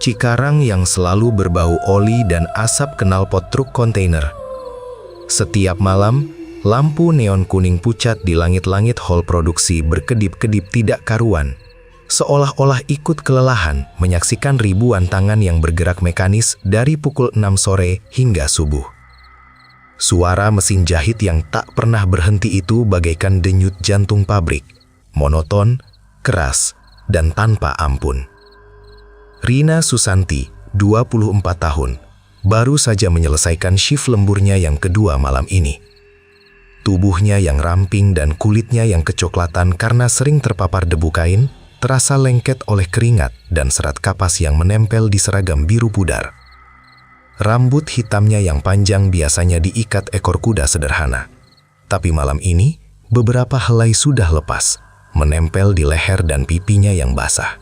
Cikarang yang selalu berbau oli dan asap knalpot truk kontainer. Setiap malam, lampu neon kuning pucat di langit-langit hall produksi berkedip-kedip tidak karuan, seolah-olah ikut kelelahan menyaksikan ribuan tangan yang bergerak mekanis dari pukul 6 sore hingga subuh. Suara mesin jahit yang tak pernah berhenti itu bagaikan denyut jantung pabrik, monoton, keras, dan tanpa ampun. Rina Susanti, 24 tahun, baru saja menyelesaikan shift lemburnya yang kedua malam ini. Tubuhnya yang ramping dan kulitnya yang kecoklatan karena sering terpapar debu kain, terasa lengket oleh keringat dan serat kapas yang menempel di seragam biru pudar. Rambut hitamnya yang panjang biasanya diikat ekor kuda sederhana. Tapi malam ini, beberapa helai sudah lepas, menempel di leher dan pipinya yang basah.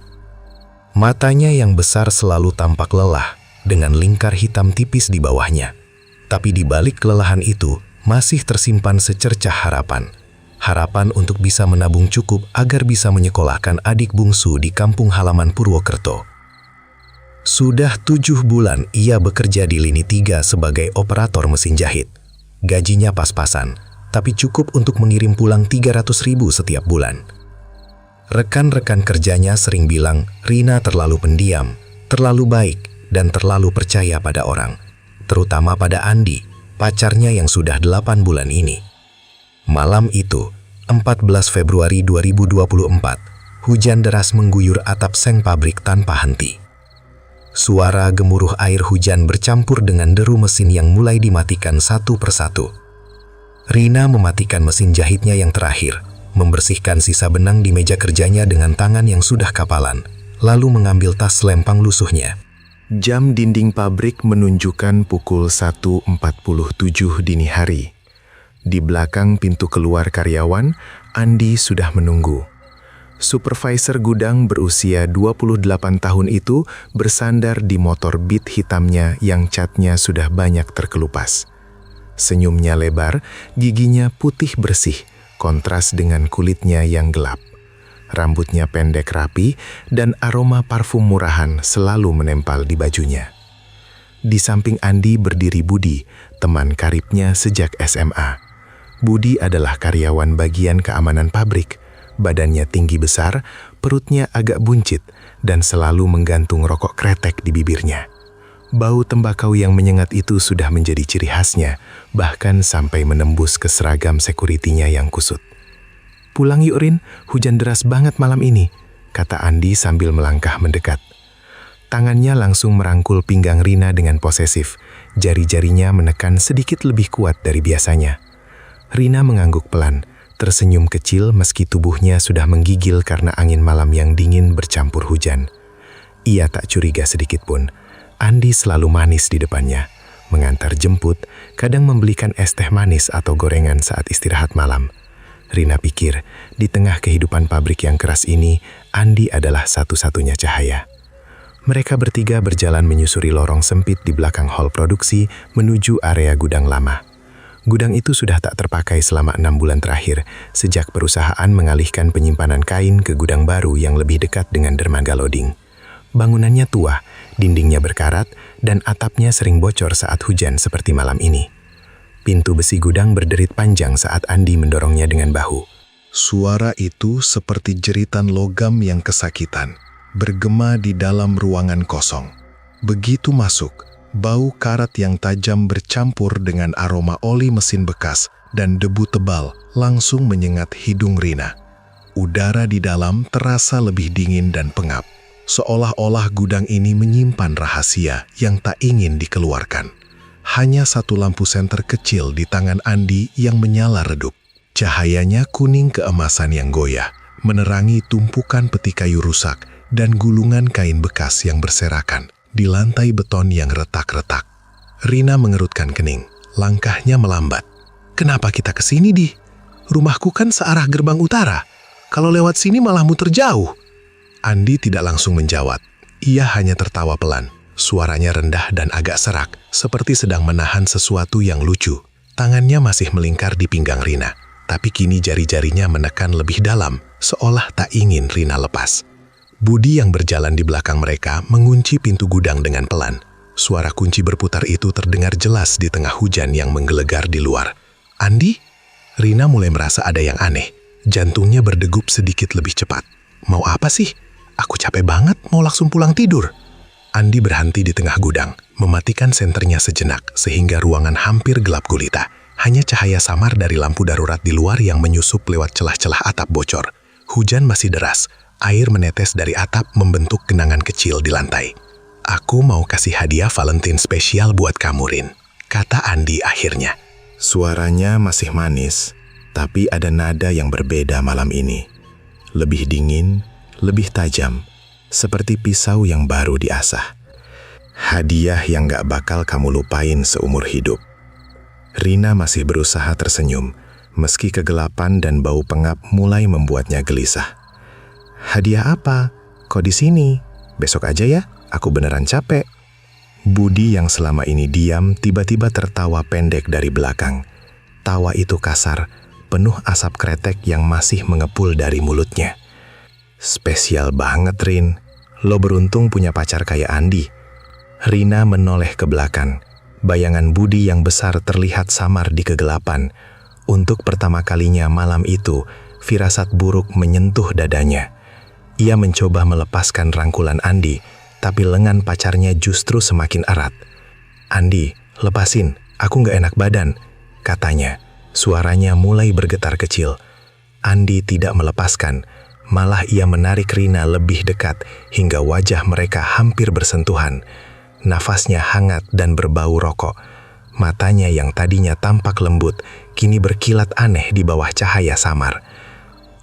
Matanya yang besar selalu tampak lelah, dengan lingkar hitam tipis di bawahnya. Tapi di balik kelelahan itu, masih tersimpan secercah harapan. Harapan untuk bisa menabung cukup agar bisa menyekolahkan adik bungsu di kampung halaman Purwokerto. Sudah 7 bulan ia bekerja di lini 3 sebagai operator mesin jahit. Gajinya pas-pasan, tapi cukup untuk mengirim pulang 300.000 setiap bulan. Rekan-rekan kerjanya sering bilang Rina terlalu pendiam, terlalu baik, dan terlalu percaya pada orang. Terutama pada Andi, pacarnya yang sudah 8 bulan ini. Malam itu, 14 Februari 2024, hujan deras mengguyur atap seng pabrik tanpa henti. Suara gemuruh air hujan bercampur dengan deru mesin yang mulai dimatikan satu persatu. Rina mematikan mesin jahitnya yang terakhir, membersihkan sisa benang di meja kerjanya dengan tangan yang sudah kapalan, lalu mengambil tas selempang lusuhnya. Jam dinding pabrik menunjukkan pukul 1.47 dini hari. Di belakang pintu keluar karyawan, Andi sudah menunggu. Supervisor gudang berusia 28 tahun itu bersandar di motor Beat hitamnya yang catnya sudah banyak terkelupas. Senyumnya lebar, giginya putih bersih, kontras dengan kulitnya yang gelap. Rambutnya pendek rapi dan aroma parfum murahan selalu menempel di bajunya. Di samping Andi berdiri Budi, teman karibnya sejak SMA. Budi adalah karyawan bagian keamanan pabrik. Badannya tinggi besar, perutnya agak buncit, dan selalu menggantung rokok kretek di bibirnya. Bau tembakau yang menyengat itu sudah menjadi ciri khasnya, bahkan sampai menembus ke seragam sekuritinya yang kusut. "Pulang yuk Rin, hujan deras banget malam ini," kata Andi sambil melangkah mendekat. Tangannya langsung merangkul pinggang Rina dengan posesif, jari-jarinya menekan sedikit lebih kuat dari biasanya. Rina mengangguk pelan, tersenyum kecil meski tubuhnya sudah menggigil karena angin malam yang dingin bercampur hujan. Ia tak curiga sedikit pun. Andi selalu manis di depannya, mengantar jemput, kadang membelikan es teh manis atau gorengan saat istirahat malam. Rina pikir, di tengah kehidupan pabrik yang keras ini, Andi adalah satu-satunya cahaya. Mereka bertiga berjalan menyusuri lorong sempit di belakang hall produksi menuju area gudang lama. Gudang itu sudah tak terpakai selama 6 bulan terakhir, sejak perusahaan mengalihkan penyimpanan kain ke gudang baru yang lebih dekat dengan dermaga loading. Bangunannya tua, dindingnya berkarat, dan atapnya sering bocor saat hujan seperti malam ini. Pintu besi gudang berderit panjang saat Andi mendorongnya dengan bahu. Suara itu seperti jeritan logam yang kesakitan, bergema di dalam ruangan kosong. Begitu masuk, bau karat yang tajam bercampur dengan aroma oli mesin bekas dan debu tebal langsung menyengat hidung Rina. Udara di dalam terasa lebih dingin dan pengap, seolah-olah gudang ini menyimpan rahasia yang tak ingin dikeluarkan. Hanya satu lampu senter kecil di tangan Andi yang menyala redup. Cahayanya kuning keemasan yang goyah, menerangi tumpukan peti kayu rusak dan gulungan kain bekas yang berserakan di lantai beton yang retak-retak. Rina mengerutkan kening, langkahnya melambat. "Kenapa kita ke sini, Di? Rumahku kan searah gerbang utara. Kalau lewat sini malah muter jauh." Andi tidak langsung menjawab. Ia hanya tertawa pelan. Suaranya rendah dan agak serak, seperti sedang menahan sesuatu yang lucu. Tangannya masih melingkar di pinggang Rina, tapi kini jari-jarinya menekan lebih dalam, seolah tak ingin Rina lepas. Budi yang berjalan di belakang mereka mengunci pintu gudang dengan pelan. Suara kunci berputar itu terdengar jelas di tengah hujan yang menggelegar di luar. "Andi?" Rina mulai merasa ada yang aneh. Jantungnya berdegup sedikit lebih cepat. "Mau apa sih? Aku capek banget, mau langsung pulang tidur." Andi berhenti di tengah gudang, mematikan senternya sejenak sehingga ruangan hampir gelap gulita. Hanya cahaya samar dari lampu darurat di luar yang menyusup lewat celah-celah atap bocor. Hujan masih deras, air menetes dari atap membentuk genangan kecil di lantai. "Aku mau kasih hadiah Valentine spesial buat kamu, Rin," kata Andi akhirnya. Suaranya masih manis, tapi ada nada yang berbeda malam ini. Lebih dingin, lebih tajam, seperti pisau yang baru diasah. Hadiah yang gak bakal kamu lupain seumur hidup. Rina masih berusaha tersenyum, meski kegelapan dan bau pengap mulai membuatnya gelisah. "Hadiah apa? Kok di sini? Besok aja ya, aku beneran capek." Budi yang selama ini diam tiba-tiba tertawa pendek dari belakang. Tawa itu kasar, penuh asap kretek yang masih mengepul dari mulutnya. "Spesial banget, Rin. Lo beruntung punya pacar kayak Andi." Rina menoleh ke belakang. Bayangan Budi yang besar terlihat samar di kegelapan. Untuk pertama kalinya malam itu, firasat buruk menyentuh dadanya. Ia mencoba melepaskan rangkulan Andi, tapi lengan pacarnya justru semakin erat. "Andi, lepasin, aku gak enak badan," katanya. Suaranya mulai bergetar kecil. Andi tidak melepaskan, malah ia menarik Rina lebih dekat hingga wajah mereka hampir bersentuhan. Nafasnya hangat dan berbau rokok. Matanya yang tadinya tampak lembut, kini berkilat aneh di bawah cahaya samar.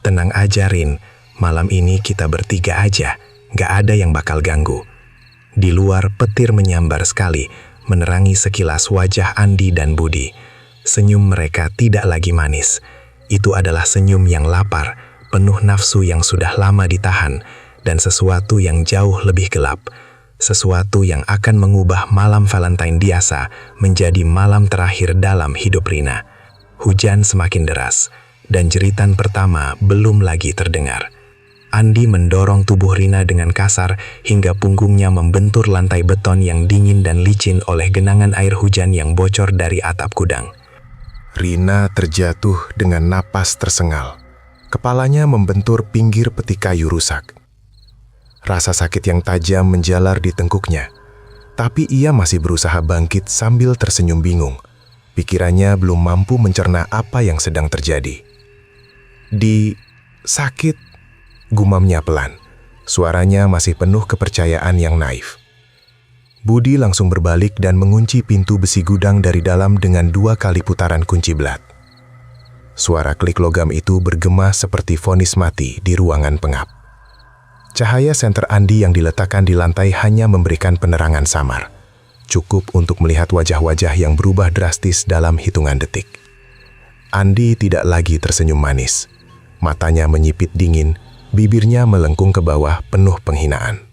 "Tenang aja, Rin, malam ini kita bertiga aja. Gak ada yang bakal ganggu." Di luar petir menyambar sekali, menerangi sekilas wajah Andi dan Budi. Senyum mereka tidak lagi manis. Itu adalah senyum yang lapar, penuh nafsu yang sudah lama ditahan, dan sesuatu yang jauh lebih gelap. Sesuatu yang akan mengubah malam Valentine biasa menjadi malam terakhir dalam hidup Rina. Hujan semakin deras, dan jeritan pertama belum lagi terdengar. Andi mendorong tubuh Rina dengan kasar hingga punggungnya membentur lantai beton yang dingin dan licin oleh genangan air hujan yang bocor dari atap gudang. Rina terjatuh dengan napas tersengal. Kepalanya membentur pinggir peti kayu rusak. Rasa sakit yang tajam menjalar di tengkuknya. Tapi ia masih berusaha bangkit sambil tersenyum bingung. Pikirannya belum mampu mencerna apa yang sedang terjadi. Sakit, gumamnya pelan. Suaranya masih penuh kepercayaan yang naif. Budi langsung berbalik dan mengunci pintu besi gudang dari dalam dengan 2 kali putaran kunci belat. Suara klik logam itu bergema seperti vonis mati di ruangan pengap. Cahaya senter Andi yang diletakkan di lantai hanya memberikan penerangan samar. Cukup untuk melihat wajah-wajah yang berubah drastis dalam hitungan detik. Andi tidak lagi tersenyum manis. Matanya menyipit dingin, bibirnya melengkung ke bawah penuh penghinaan.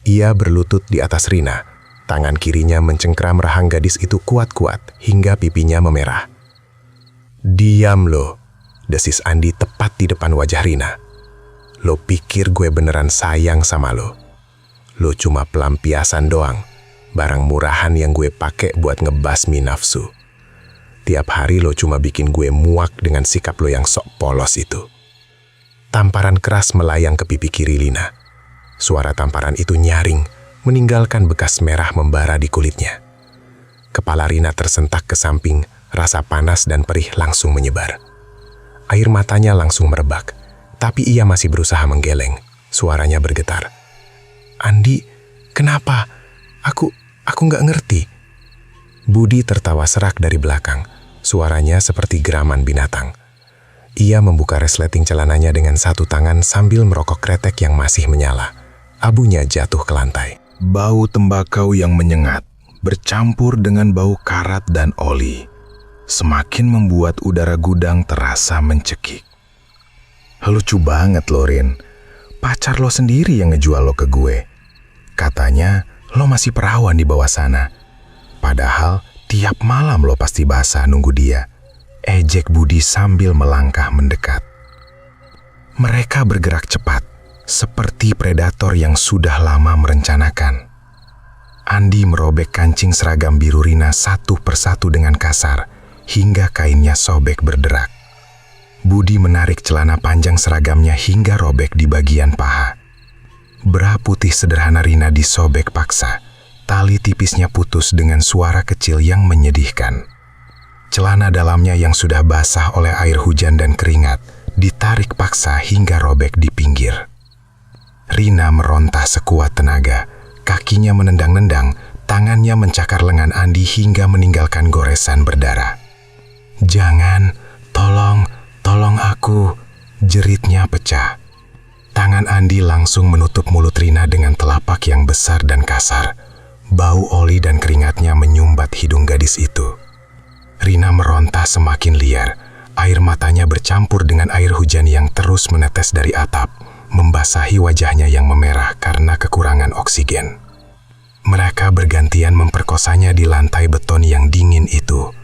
Ia berlutut di atas Rina. Tangan kirinya mencengkram rahang gadis itu kuat-kuat hingga pipinya memerah. "Diam lo," desis Andi tepat di depan wajah Rina. "Lo pikir gue beneran sayang sama lo? Lo cuma pelampiasan doang, barang murahan yang gue pakai buat ngebasmi nafsu. Tiap hari lo cuma bikin gue muak dengan sikap lo yang sok polos itu." Tamparan keras melayang ke pipi kiri Rina. Suara tamparan itu nyaring, meninggalkan bekas merah membara di kulitnya. Kepala Rina tersentak ke samping, rasa panas dan perih langsung menyebar. Air matanya langsung merebak. Tapi ia masih berusaha menggeleng. Suaranya bergetar. "Andi, kenapa? Aku nggak ngerti." Budi tertawa serak dari belakang. Suaranya seperti geraman binatang. Ia membuka resleting celananya dengan satu tangan sambil merokok kretek yang masih menyala. Abunya jatuh ke lantai. Bau tembakau yang menyengat, bercampur dengan bau karat dan oli, semakin membuat udara gudang terasa mencekik. "Lucu banget lo, Rin. Pacar lo sendiri yang ngejual lo ke gue. Katanya lo masih perawan di bawah sana. Padahal tiap malam lo pasti basah nunggu dia," ejek Budi sambil melangkah mendekat. Mereka bergerak cepat. seperti predator yang sudah lama merencanakan. Andi merobek kancing seragam biru Rina satu persatu dengan kasar, hingga kainnya sobek berderak. Budi menarik celana panjang seragamnya hingga robek di bagian paha. Bra putih sederhana Rina disobek paksa. Tali tipisnya putus dengan suara kecil yang menyedihkan. Celana dalamnya yang sudah basah oleh air hujan dan keringat ditarik paksa hingga robek di pinggir. Rina meronta sekuat tenaga. Kakinya menendang-nendang, tangannya mencakar lengan Andi hingga meninggalkan goresan berdarah. "Jangan, tolong aku," jeritnya pecah. Tangan Andi langsung menutup mulut Rina dengan telapak yang besar dan kasar. Bau oli dan keringatnya menyumbat hidung gadis itu. Rina meronta semakin liar. Air matanya bercampur dengan air hujan yang terus menetes dari atap, membasahi wajahnya yang memerah karena kekurangan oksigen. Mereka bergantian memperkosanya di lantai beton yang dingin itu.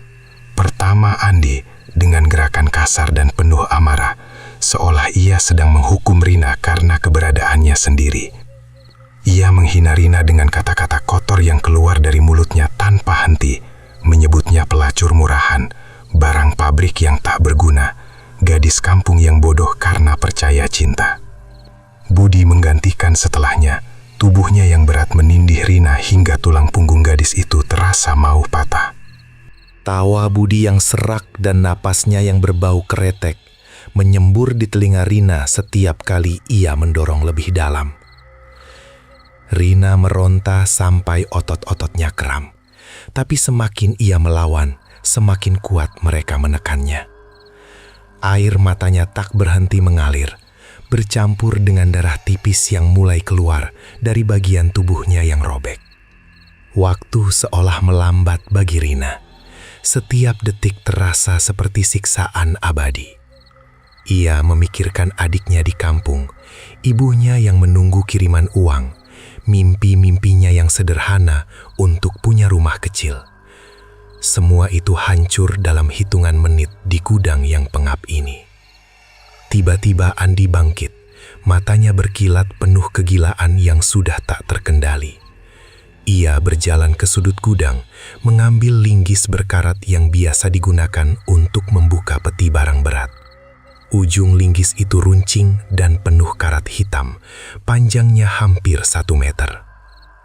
Pertama Andi dengan gerakan kasar dan penuh amarah, seolah ia sedang menghukum Rina karena keberadaannya sendiri. Ia menghina Rina dengan kata-kata kotor yang keluar dari mulutnya tanpa henti, menyebutnya pelacur murahan, barang pabrik yang tak berguna, gadis kampung yang bodoh karena percaya cinta. Budi menggantikan setelahnya. Tubuhnya yang berat menindih Rina hingga tulang punggung gadis itu terasa mau patah. Tawa Budi yang serak dan napasnya yang berbau kretek menyembur di telinga Rina setiap kali ia mendorong lebih dalam. Rina meronta sampai otot-ototnya kram. Tapi semakin ia melawan, semakin kuat mereka menekannya. Air matanya tak berhenti mengalir, bercampur dengan darah tipis yang mulai keluar dari bagian tubuhnya yang robek. Waktu seolah melambat bagi Rina. Setiap detik terasa seperti siksaan abadi. Ia memikirkan adiknya di kampung, ibunya yang menunggu kiriman uang, mimpi-mimpinya yang sederhana untuk punya rumah kecil. Semua itu hancur dalam hitungan menit di gudang yang pengap ini. Tiba-tiba Andi bangkit, matanya berkilat penuh kegilaan yang sudah tak terkendali. Ia berjalan ke sudut gudang, mengambil linggis berkarat yang biasa digunakan untuk membuka peti barang berat. Ujung linggis itu runcing dan penuh karat hitam, panjangnya hampir 1 meter.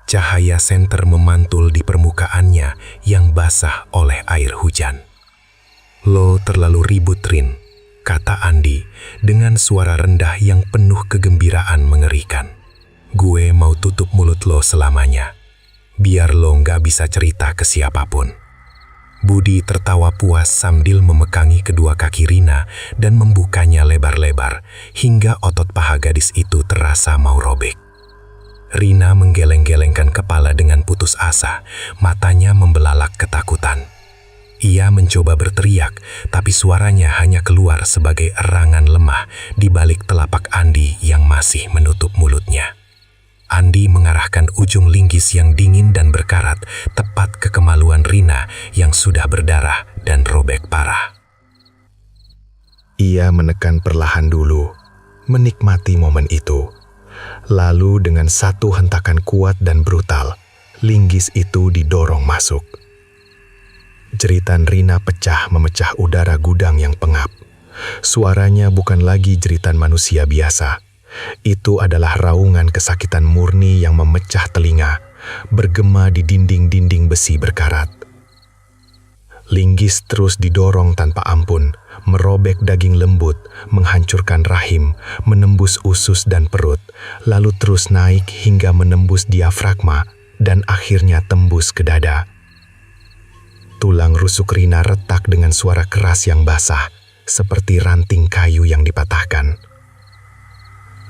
Cahaya senter memantul di permukaannya yang basah oleh air hujan. "Lo terlalu ribut, Rin," kata Andi dengan suara rendah yang penuh kegembiraan mengerikan. "Gue mau tutup mulut lo selamanya, biar lo nggak bisa cerita ke siapapun." Budi tertawa puas sambil memegangi kedua kaki Rina dan membukanya lebar-lebar hingga otot paha gadis itu terasa mau robek. Rina menggeleng-gelengkan kepala dengan putus asa, matanya membelalak ketakutan. Ia mencoba berteriak, tapi suaranya hanya keluar sebagai erangan lemah di balik telapak Andi yang masih menutup mulutnya. Andi mengarahkan ujung linggis yang dingin dan berkarat tepat ke kemaluan Rina yang sudah berdarah dan robek parah. Ia menekan perlahan dulu, menikmati momen itu. Lalu dengan satu hentakan kuat dan brutal, linggis itu didorong masuk. Jeritan Rina pecah memecah udara gudang yang pengap. Suaranya bukan lagi jeritan manusia biasa. Itu adalah raungan kesakitan murni yang memecah telinga, bergema di dinding-dinding besi berkarat. Linggis terus didorong tanpa ampun, merobek daging lembut, menghancurkan rahim, menembus usus dan perut, lalu terus naik hingga menembus diafragma dan akhirnya tembus ke dada. Tulang rusuk Rina retak dengan suara keras yang basah, seperti ranting kayu yang dipatahkan.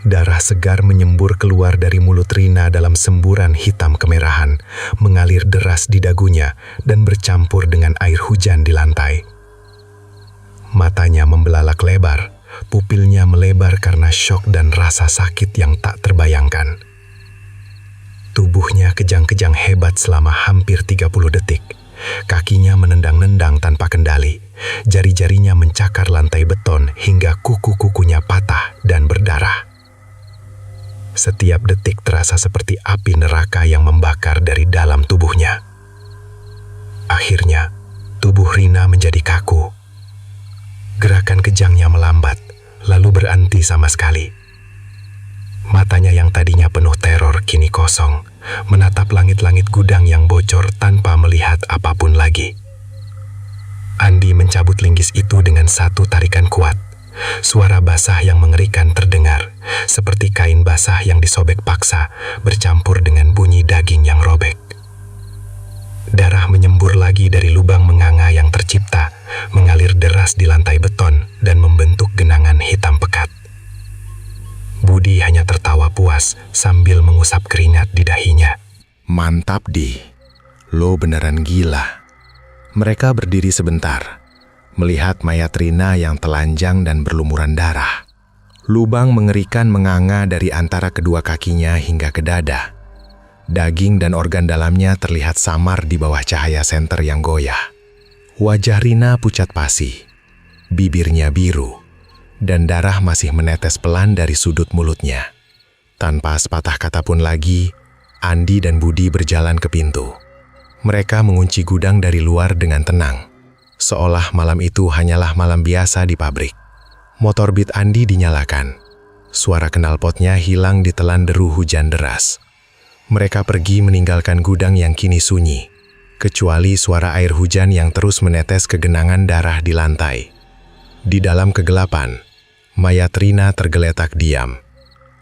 Darah segar menyembur keluar dari mulut Rina dalam semburan hitam kemerahan, mengalir deras di dagunya dan bercampur dengan air hujan di lantai. Matanya membelalak lebar, pupilnya melebar karena syok dan rasa sakit yang tak terbayangkan. Tubuhnya kejang-kejang hebat selama hampir 30 detik. Kakinya menendang-nendang tanpa kendali, jari-jarinya mencakar lantai beton hingga kuku-kukunya patah dan berdarah. Setiap detik terasa seperti api neraka yang membakar dari dalam tubuhnya. Akhirnya, tubuh Rina menjadi kaku. Gerakan kejangnya melambat, lalu berhenti sama sekali. Matanya yang tadinya penuh teror kini kosong, menatap langit-langit gudang yang bocor tanpa melihat apapun lagi. Andi mencabut linggis itu dengan satu tarikan kuat. Suara basah yang mengerikan terdengar, seperti kain basah yang disobek paksa, bercampur dengan bunyi daging yang robek. Darah menyembur lagi dari lubang menganga yang tercipta, mengalir deras di lantai beton dan membentuk genangan hitam pekat. Budi hanya tertawa puas sambil mengusap keringat di dahinya. Mantap, Di. Lo beneran gila. Mereka berdiri sebentar, melihat mayat Rina yang telanjang dan berlumuran darah. Lubang mengerikan menganga dari antara kedua kakinya hingga ke dada. Daging dan organ dalamnya terlihat samar di bawah cahaya senter yang goyah. Wajah Rina pucat pasi, bibirnya biru, dan darah masih menetes pelan dari sudut mulutnya. Tanpa sepatah kata pun lagi, Andi dan Budi berjalan ke pintu. Mereka mengunci gudang dari luar dengan tenang, seolah malam itu hanyalah malam biasa di pabrik. Motor Beat Andi dinyalakan. Suara knalpotnya hilang ditelan deru hujan deras. Mereka pergi meninggalkan gudang yang kini sunyi, kecuali suara air hujan yang terus menetes ke genangan darah di lantai. Di dalam kegelapan, mayat Rina tergeletak diam.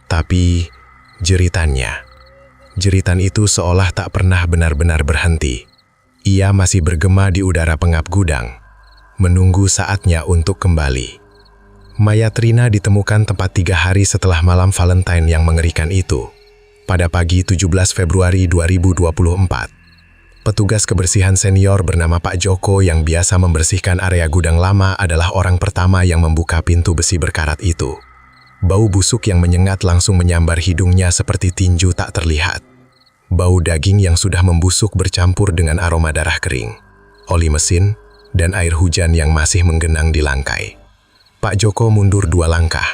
Tapi jeritan itu seolah tak pernah benar-benar berhenti. Ia masih bergema di udara pengap gudang, menunggu saatnya untuk kembali. Mayat Rina ditemukan tepat 3 hari setelah malam Valentine yang mengerikan itu. Pada pagi 17 Februari 2024, petugas kebersihan senior bernama Pak Joko yang biasa membersihkan area gudang lama adalah orang pertama yang membuka pintu besi berkarat itu. Bau busuk yang menyengat langsung menyambar hidungnya seperti tinju tak terlihat. Bau daging yang sudah membusuk bercampur dengan aroma darah kering, oli mesin, dan air hujan yang masih menggenang di langkai. Pak Joko mundur 2 langkah,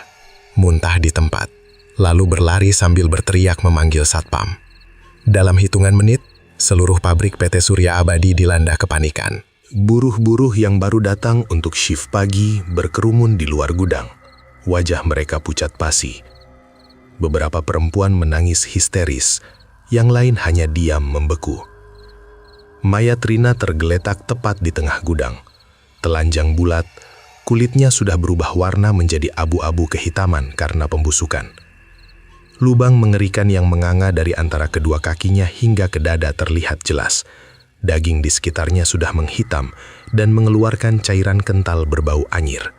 muntah di tempat, lalu berlari sambil berteriak memanggil satpam. Dalam hitungan menit, seluruh pabrik PT Surya Abadi dilanda kepanikan. Buruh-buruh yang baru datang untuk shift pagi berkerumun di luar gudang. Wajah mereka pucat pasi. Beberapa perempuan menangis histeris, yang lain hanya diam membeku. Mayat Rina tergeletak tepat di tengah gudang. Telanjang bulat, kulitnya sudah berubah warna menjadi abu-abu kehitaman karena pembusukan. Lubang mengerikan yang menganga dari antara kedua kakinya hingga ke dada terlihat jelas. Daging di sekitarnya sudah menghitam dan mengeluarkan cairan kental berbau anyir.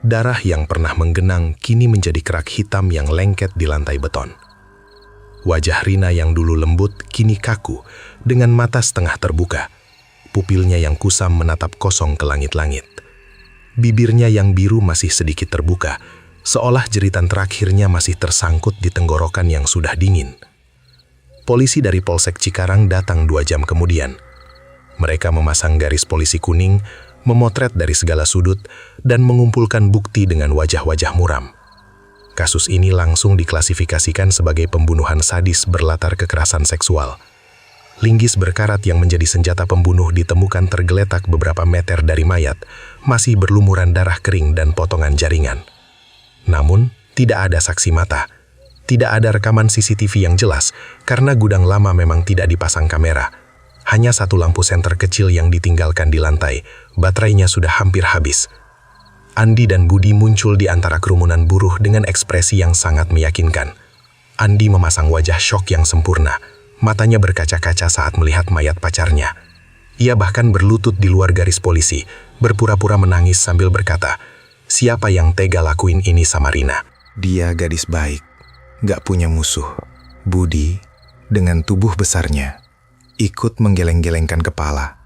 Darah yang pernah menggenang kini menjadi kerak hitam yang lengket di lantai beton. Wajah Rina yang dulu lembut kini kaku, dengan mata setengah terbuka. Pupilnya yang kusam menatap kosong ke langit-langit. Bibirnya yang biru masih sedikit terbuka, seolah jeritan terakhirnya masih tersangkut di tenggorokan yang sudah dingin. Polisi dari Polsek Cikarang datang 2 jam kemudian. Mereka memasang garis polisi kuning, memotret dari segala sudut, dan mengumpulkan bukti dengan wajah-wajah muram. Kasus ini langsung diklasifikasikan sebagai pembunuhan sadis berlatar kekerasan seksual. Linggis berkarat yang menjadi senjata pembunuh ditemukan tergeletak beberapa meter dari mayat, masih berlumuran darah kering dan potongan jaringan. Namun, tidak ada saksi mata. Tidak ada rekaman CCTV yang jelas, karena gudang lama memang tidak dipasang kamera. Hanya 1 lampu senter kecil yang ditinggalkan di lantai, baterainya sudah hampir habis. Andi dan Budi muncul di antara kerumunan buruh dengan ekspresi yang sangat meyakinkan. Andi memasang wajah syok yang sempurna, matanya berkaca-kaca saat melihat mayat pacarnya. Ia bahkan berlutut di luar garis polisi, berpura-pura menangis sambil berkata, "Siapa yang tega lakuin ini sama Rina?" Dia gadis baik, gak punya musuh. Budi, dengan tubuh besarnya, ikut menggeleng-gelengkan kepala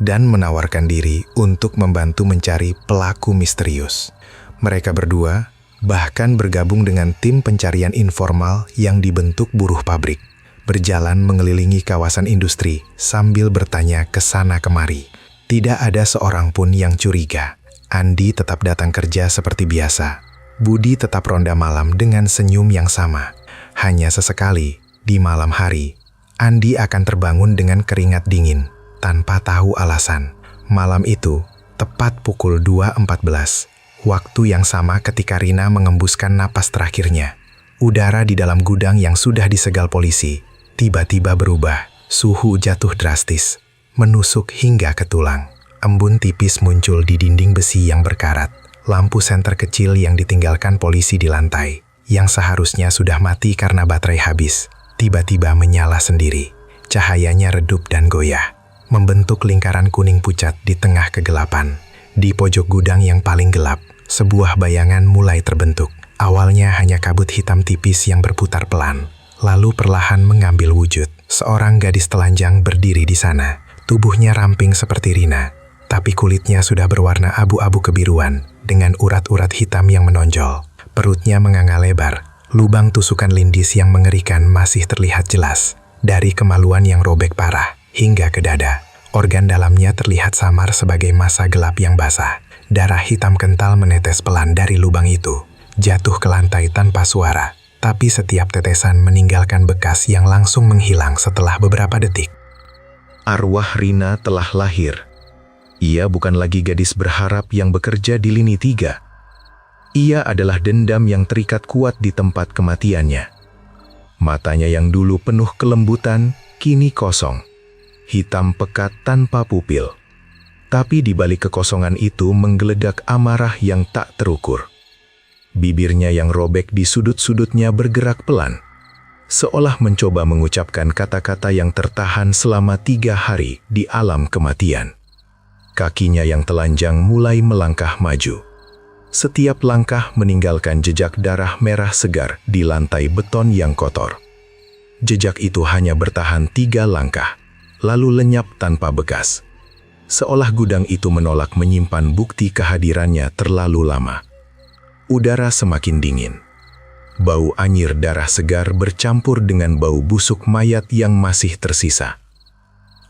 dan menawarkan diri untuk membantu mencari pelaku misterius. Mereka berdua bahkan bergabung dengan tim pencarian informal yang dibentuk buruh pabrik, berjalan mengelilingi kawasan industri sambil bertanya ke sana kemari. Tidak ada seorang pun yang curiga. Andi tetap datang kerja seperti biasa. Budi tetap ronda malam dengan senyum yang sama. Hanya sesekali, di malam hari, Andi akan terbangun dengan keringat dingin, tanpa tahu alasan. Malam itu, tepat pukul 2.14, waktu yang sama ketika Rina mengembuskan napas terakhirnya. Udara di dalam gudang yang sudah disegal polisi, tiba-tiba berubah. Suhu jatuh drastis, menusuk hingga ke tulang. Embun tipis muncul di dinding besi yang berkarat. Lampu senter kecil yang ditinggalkan polisi di lantai, yang seharusnya sudah mati karena baterai habis, tiba-tiba menyala sendiri. Cahayanya redup dan goyah, membentuk lingkaran kuning pucat di tengah kegelapan. Di pojok gudang yang paling gelap, sebuah bayangan mulai terbentuk. Awalnya hanya kabut hitam tipis yang berputar pelan, lalu perlahan mengambil wujud. Seorang gadis telanjang berdiri di sana. Tubuhnya ramping seperti Rina, tapi kulitnya sudah berwarna abu-abu kebiruan dengan urat-urat hitam yang menonjol. Perutnya menganga lebar, lubang tusukan lindis yang mengerikan masih terlihat jelas. Dari kemaluan yang robek parah hingga ke dada, organ dalamnya terlihat samar sebagai massa gelap yang basah. Darah hitam kental menetes pelan dari lubang itu, jatuh ke lantai tanpa suara. Tapi setiap tetesan meninggalkan bekas yang langsung menghilang setelah beberapa detik. Arwah Rina telah lahir. Ia bukan lagi gadis berharap yang bekerja di lini 3. Ia adalah dendam yang terikat kuat di tempat kematiannya. Matanya yang dulu penuh kelembutan, kini kosong. Hitam pekat tanpa pupil. Tapi di balik kekosongan itu menggeledak amarah yang tak terukur. Bibirnya yang robek di sudut-sudutnya bergerak pelan, seolah mencoba mengucapkan kata-kata yang tertahan selama 3 hari di alam kematian. Kakinya yang telanjang mulai melangkah maju. Setiap langkah meninggalkan jejak darah merah segar di lantai beton yang kotor. Jejak itu hanya bertahan 3 langkah, lalu lenyap tanpa bekas. Seolah gudang itu menolak menyimpan bukti kehadirannya terlalu lama. Udara semakin dingin. Bau anyir darah segar bercampur dengan bau busuk mayat yang masih tersisa.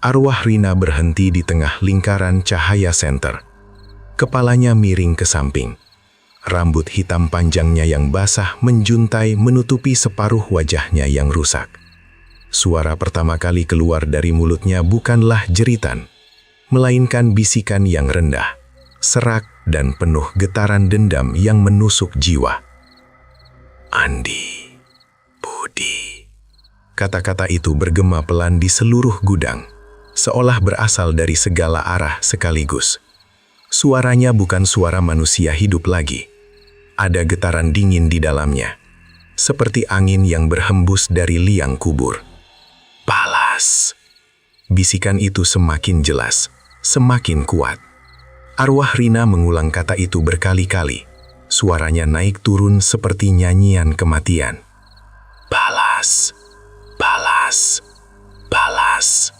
Arwah Rina berhenti di tengah lingkaran cahaya senter. Kepalanya miring ke samping. Rambut hitam panjangnya yang basah menjuntai menutupi separuh wajahnya yang rusak. Suara pertama kali keluar dari mulutnya bukanlah jeritan, melainkan bisikan yang rendah, serak dan penuh getaran dendam yang menusuk jiwa. Andi, Budi. Kata-kata itu bergema pelan di seluruh gudang, seolah berasal dari segala arah sekaligus. Suaranya bukan suara manusia hidup lagi. Ada getaran dingin di dalamnya, seperti angin yang berhembus dari liang kubur. Balas. Bisikan itu semakin jelas, semakin kuat. Arwah Rina mengulang kata itu berkali-kali. Suaranya naik turun seperti nyanyian kematian. Balas, balas, balas.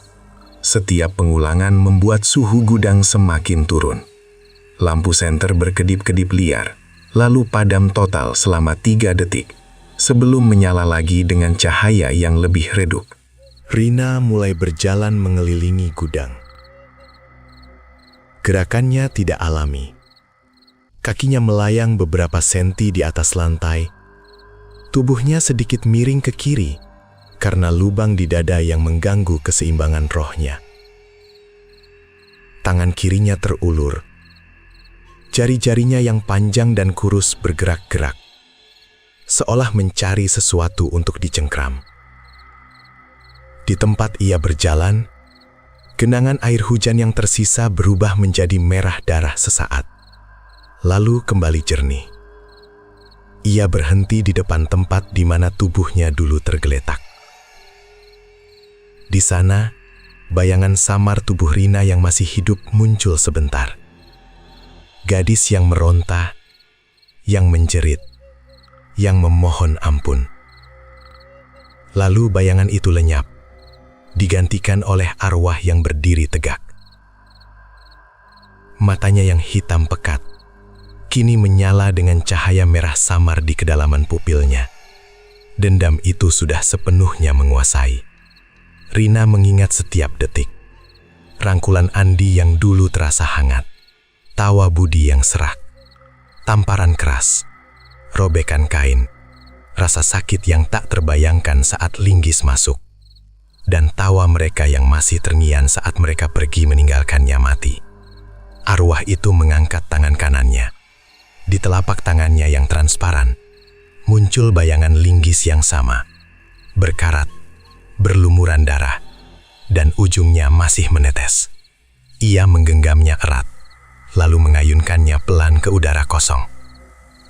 Setiap pengulangan membuat suhu gudang semakin turun. Lampu senter berkedip-kedip liar, lalu padam total selama 3 detik, sebelum menyala lagi dengan cahaya yang lebih redup. Rina mulai berjalan mengelilingi gudang. Gerakannya tidak alami. Kakinya melayang beberapa senti di atas lantai. Tubuhnya sedikit miring ke kiri karena lubang di dada yang mengganggu keseimbangan rohnya. Tangan kirinya terulur. Jari-jarinya yang panjang dan kurus bergerak-gerak, seolah mencari sesuatu untuk dicengkram. Di tempat ia berjalan, genangan air hujan yang tersisa berubah menjadi merah darah sesaat, lalu kembali jernih. Ia berhenti di depan tempat di mana tubuhnya dulu tergeletak. Di sana, bayangan samar tubuh Rina yang masih hidup muncul sebentar. Gadis yang meronta, yang menjerit, yang memohon ampun. Lalu bayangan itu lenyap, digantikan oleh arwah yang berdiri tegak. Matanya yang hitam pekat kini menyala dengan cahaya merah samar di kedalaman pupilnya. Dendam itu sudah sepenuhnya menguasai. Rina mengingat setiap detik. Rangkulan Andi yang dulu terasa hangat. Tawa Budi yang serak. Tamparan keras. Robekan kain. rasa sakit yang tak terbayangkan saat linggis masuk, dan tawa mereka yang masih terngiang saat mereka pergi meninggalkannya mati. Arwah itu mengangkat tangan kanannya. Di telapak tangannya yang transparan, muncul bayangan linggis yang sama, berkarat, berlumuran darah, dan ujungnya masih menetes. Ia menggenggamnya erat, lalu mengayunkannya pelan ke udara kosong.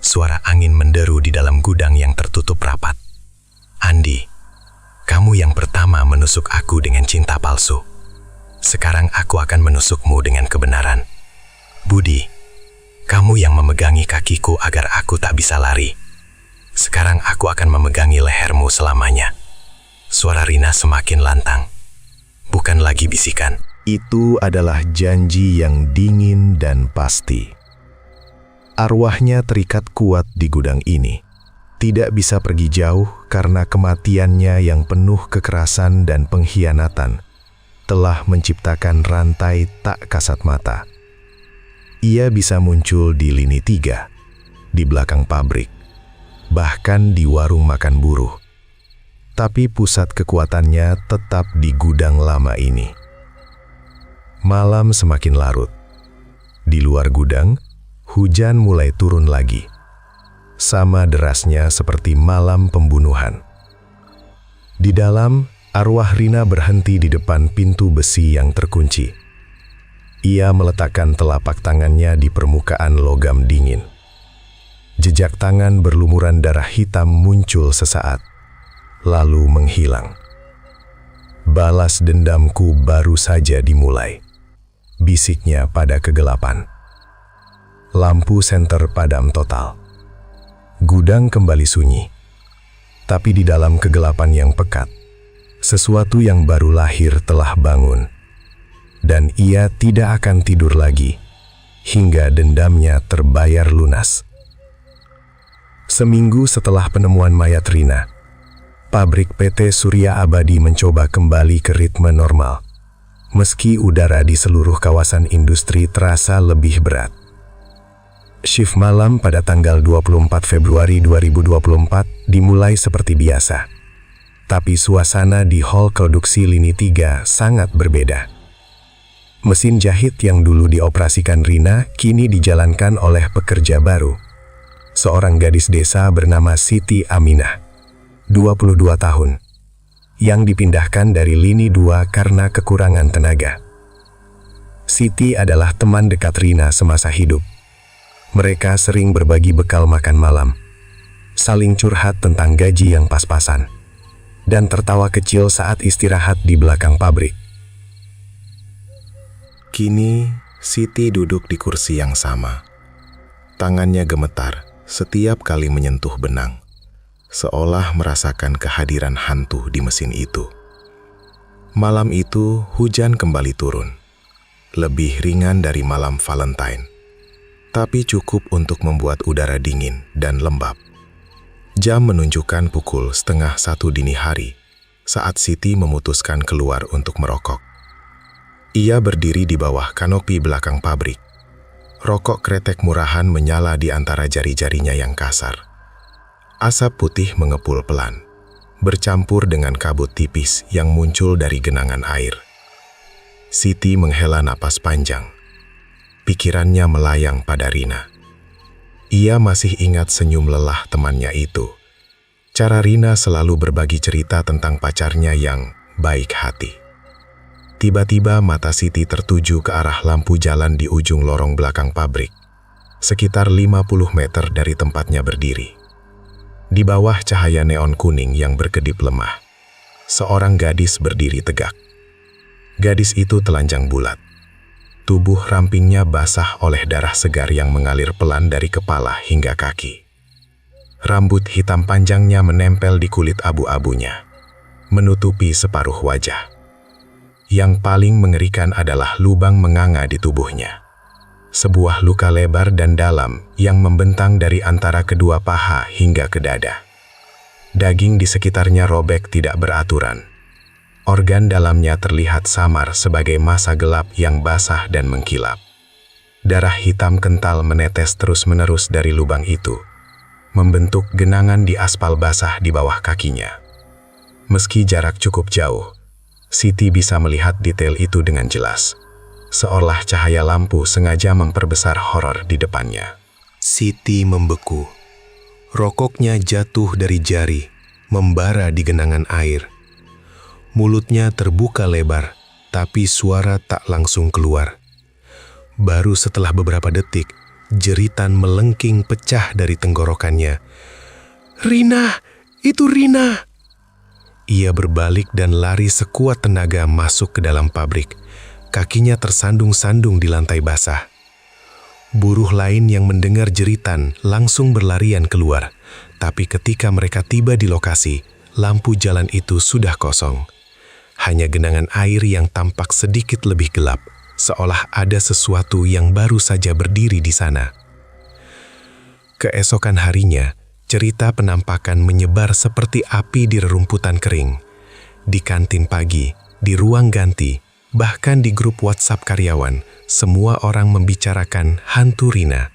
Suara angin menderu di dalam gudang yang tertutup rapat. Andi, kamu yang pertama menusuk aku dengan cinta palsu. Sekarang aku akan menusukmu dengan kebenaran. Budi, kamu yang memegangi kakiku agar aku tak bisa lari. Sekarang aku akan memegangi lehermu selamanya. Suara Rina semakin lantang, bukan lagi bisikan. Itu adalah janji yang dingin dan pasti. Arwahnya terikat kuat di gudang ini. Tidak bisa pergi jauh karena kematiannya yang penuh kekerasan dan pengkhianatan telah menciptakan rantai tak kasat mata. Ia bisa muncul di lini 3, di belakang pabrik, bahkan di warung makan buruh. Tapi pusat kekuatannya tetap di gudang lama ini. Malam semakin larut. Di luar gudang, hujan mulai turun lagi. Sama derasnya seperti malam pembunuhan. Di dalam, arwah Rina berhenti di depan pintu besi yang terkunci. Ia meletakkan telapak tangannya di permukaan logam dingin. Jejak tangan berlumuran darah hitam muncul sesaat, lalu menghilang. Balas dendamku baru saja dimulai, bisiknya pada kegelapan. Lampu senter padam total. Gudang kembali sunyi. Tapi di dalam kegelapan yang pekat, sesuatu yang baru lahir telah bangun. Dan ia tidak akan tidur lagi, hingga dendamnya terbayar lunas. Seminggu setelah penemuan mayat Rina, pabrik PT Surya Abadi mencoba kembali ke ritme normal, meski udara di seluruh kawasan industri terasa lebih berat. Shift malam pada tanggal 24 Februari 2024 dimulai seperti biasa. Tapi suasana di hall produksi lini 3 sangat berbeda. Mesin jahit yang dulu dioperasikan Rina kini dijalankan oleh pekerja baru. Seorang gadis desa bernama Siti Aminah, 22 tahun, yang dipindahkan dari lini 2 karena kekurangan tenaga. Siti adalah teman dekat Rina semasa hidup. Mereka sering berbagi bekal makan malam, saling curhat tentang gaji yang pas-pasan, dan tertawa kecil saat istirahat di belakang pabrik. Kini, Siti duduk di kursi yang sama. Tangannya gemetar setiap kali menyentuh benang, seolah merasakan kehadiran hantu di mesin itu. Malam itu, hujan kembali turun. Lebih ringan dari malam Valentine, tapi cukup untuk membuat udara dingin dan lembab. Jam menunjukkan pukul 12:30 dini hari saat Siti memutuskan keluar untuk merokok. Ia berdiri di bawah kanopi belakang pabrik. Rokok kretek murahan menyala di antara jari-jarinya yang kasar. Asap putih mengepul pelan, bercampur dengan kabut tipis yang muncul dari genangan air. Siti menghela napas panjang. Pikirannya melayang pada Rina. Ia masih ingat senyum lelah temannya itu. Cara Rina selalu berbagi cerita tentang pacarnya yang baik hati. Tiba-tiba mata Siti tertuju ke arah lampu jalan di ujung lorong belakang pabrik, sekitar 50 meter dari tempatnya berdiri. Di bawah cahaya neon kuning yang berkedip lemah, seorang gadis berdiri tegak. Gadis itu telanjang bulat. Tubuh rampingnya basah oleh darah segar yang mengalir pelan dari kepala hingga kaki. Rambut hitam panjangnya menempel di kulit abu-abunya, menutupi separuh wajah. Yang paling mengerikan adalah lubang menganga di tubuhnya. Sebuah luka lebar dan dalam yang membentang dari antara kedua paha hingga ke dada. Daging di sekitarnya robek tidak beraturan. Organ dalamnya terlihat samar sebagai massa gelap yang basah dan mengkilap. Darah hitam kental menetes terus-menerus dari lubang itu, membentuk genangan di aspal basah di bawah kakinya. Meski jarak cukup jauh, Siti bisa melihat detail itu dengan jelas, seolah cahaya lampu sengaja memperbesar horor di depannya. Siti membeku. Rokoknya jatuh dari jari, membara di genangan air. Mulutnya terbuka lebar, tapi suara tak langsung keluar. Baru setelah beberapa detik, jeritan melengking pecah dari tenggorokannya. "Rina! Itu Rina!" Ia berbalik dan lari sekuat tenaga masuk ke dalam pabrik. Kakinya tersandung-sandung di lantai basah. Buruh lain yang mendengar jeritan langsung berlarian keluar. Tapi ketika mereka tiba di lokasi, lampu jalan itu sudah kosong. Hanya genangan air yang tampak sedikit lebih gelap, seolah ada sesuatu yang baru saja berdiri di sana. Keesokan harinya, cerita penampakan menyebar seperti api di rerumputan kering. Di kantin pagi, di ruang ganti, bahkan di grup WhatsApp karyawan, semua orang membicarakan hantu Rina.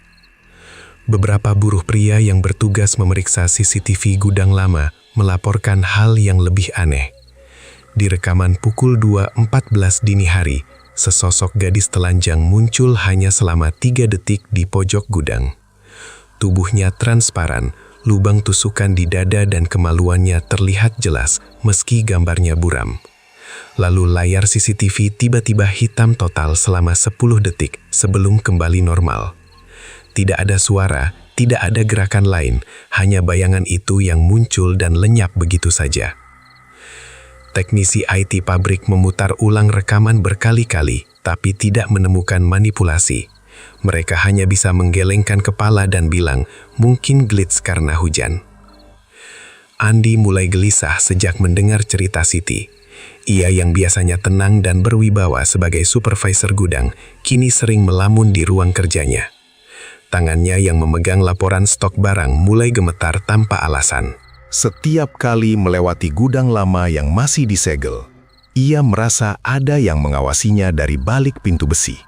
Beberapa buruh pria yang bertugas memeriksa CCTV gudang lama melaporkan hal yang lebih aneh. Di rekaman pukul 2.14 dini hari, sesosok gadis telanjang muncul hanya selama 3 detik di pojok gudang. Tubuhnya transparan, lubang tusukan di dada dan kemaluannya terlihat jelas meski gambarnya buram. Lalu layar CCTV tiba-tiba hitam total selama 10 detik sebelum kembali normal. Tidak ada suara, tidak ada gerakan lain, hanya bayangan itu yang muncul dan lenyap begitu saja. Teknisi IT pabrik memutar ulang rekaman berkali-kali, tapi tidak menemukan manipulasi. Mereka hanya bisa menggelengkan kepala dan bilang, mungkin glitch karena hujan. Andi mulai gelisah sejak mendengar cerita Siti. Ia yang biasanya tenang dan berwibawa sebagai supervisor gudang, kini sering melamun di ruang kerjanya. Tangannya yang memegang laporan stok barang mulai gemetar tanpa alasan. Setiap kali melewati gudang lama yang masih disegel, ia merasa ada yang mengawasinya dari balik pintu besi.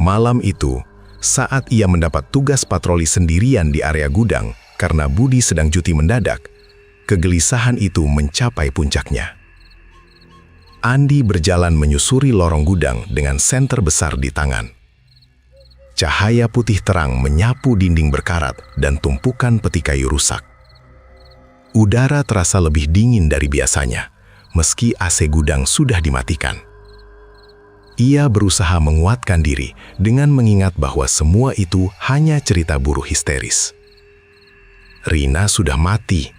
Malam itu, saat ia mendapat tugas patroli sendirian di area gudang karena Budi sedang cuti mendadak, kegelisahan itu mencapai puncaknya. Andi berjalan menyusuri lorong gudang dengan senter besar di tangan. Cahaya putih terang menyapu dinding berkarat dan tumpukan peti kayu rusak. Udara terasa lebih dingin dari biasanya, meski AC gudang sudah dimatikan. Ia berusaha menguatkan diri dengan mengingat bahwa semua itu hanya cerita buruh histeris. Rina sudah mati,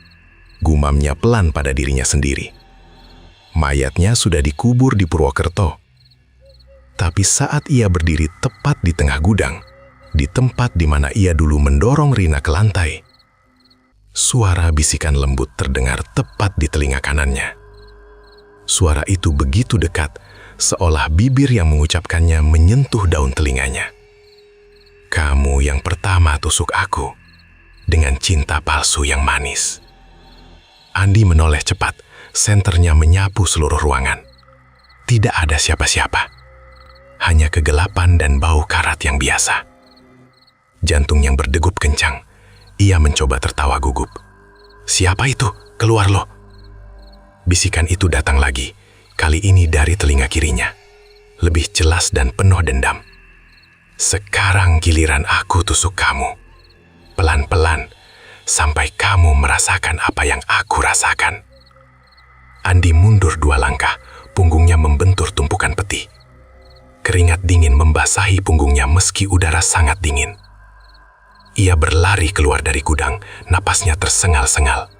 gumamnya pelan pada dirinya sendiri. Mayatnya sudah dikubur di Purwokerto. Tapi saat ia berdiri tepat di tengah gudang, di tempat di mana ia dulu mendorong Rina ke lantai, suara bisikan lembut terdengar tepat di telinga kanannya. Suara itu begitu dekat, seolah bibir yang mengucapkannya menyentuh daun telinganya. "Kamu yang pertama tusuk aku, dengan cinta palsu yang manis." Andi menoleh cepat, senternya menyapu seluruh ruangan. Tidak ada siapa-siapa, hanya kegelapan dan bau karat yang biasa. Jantung yang berdegup kencang, ia mencoba tertawa gugup. "Siapa itu? Keluar lo!" Bisikan itu datang lagi, kali ini dari telinga kirinya. Lebih jelas dan penuh dendam. "Sekarang giliran aku tusuk kamu. Pelan-pelan, sampai kamu merasakan apa yang aku rasakan." Andi mundur 2 langkah, punggungnya membentur tumpukan peti. Keringat dingin membasahi punggungnya meski udara sangat dingin. Ia berlari keluar dari gudang, napasnya tersengal-sengal.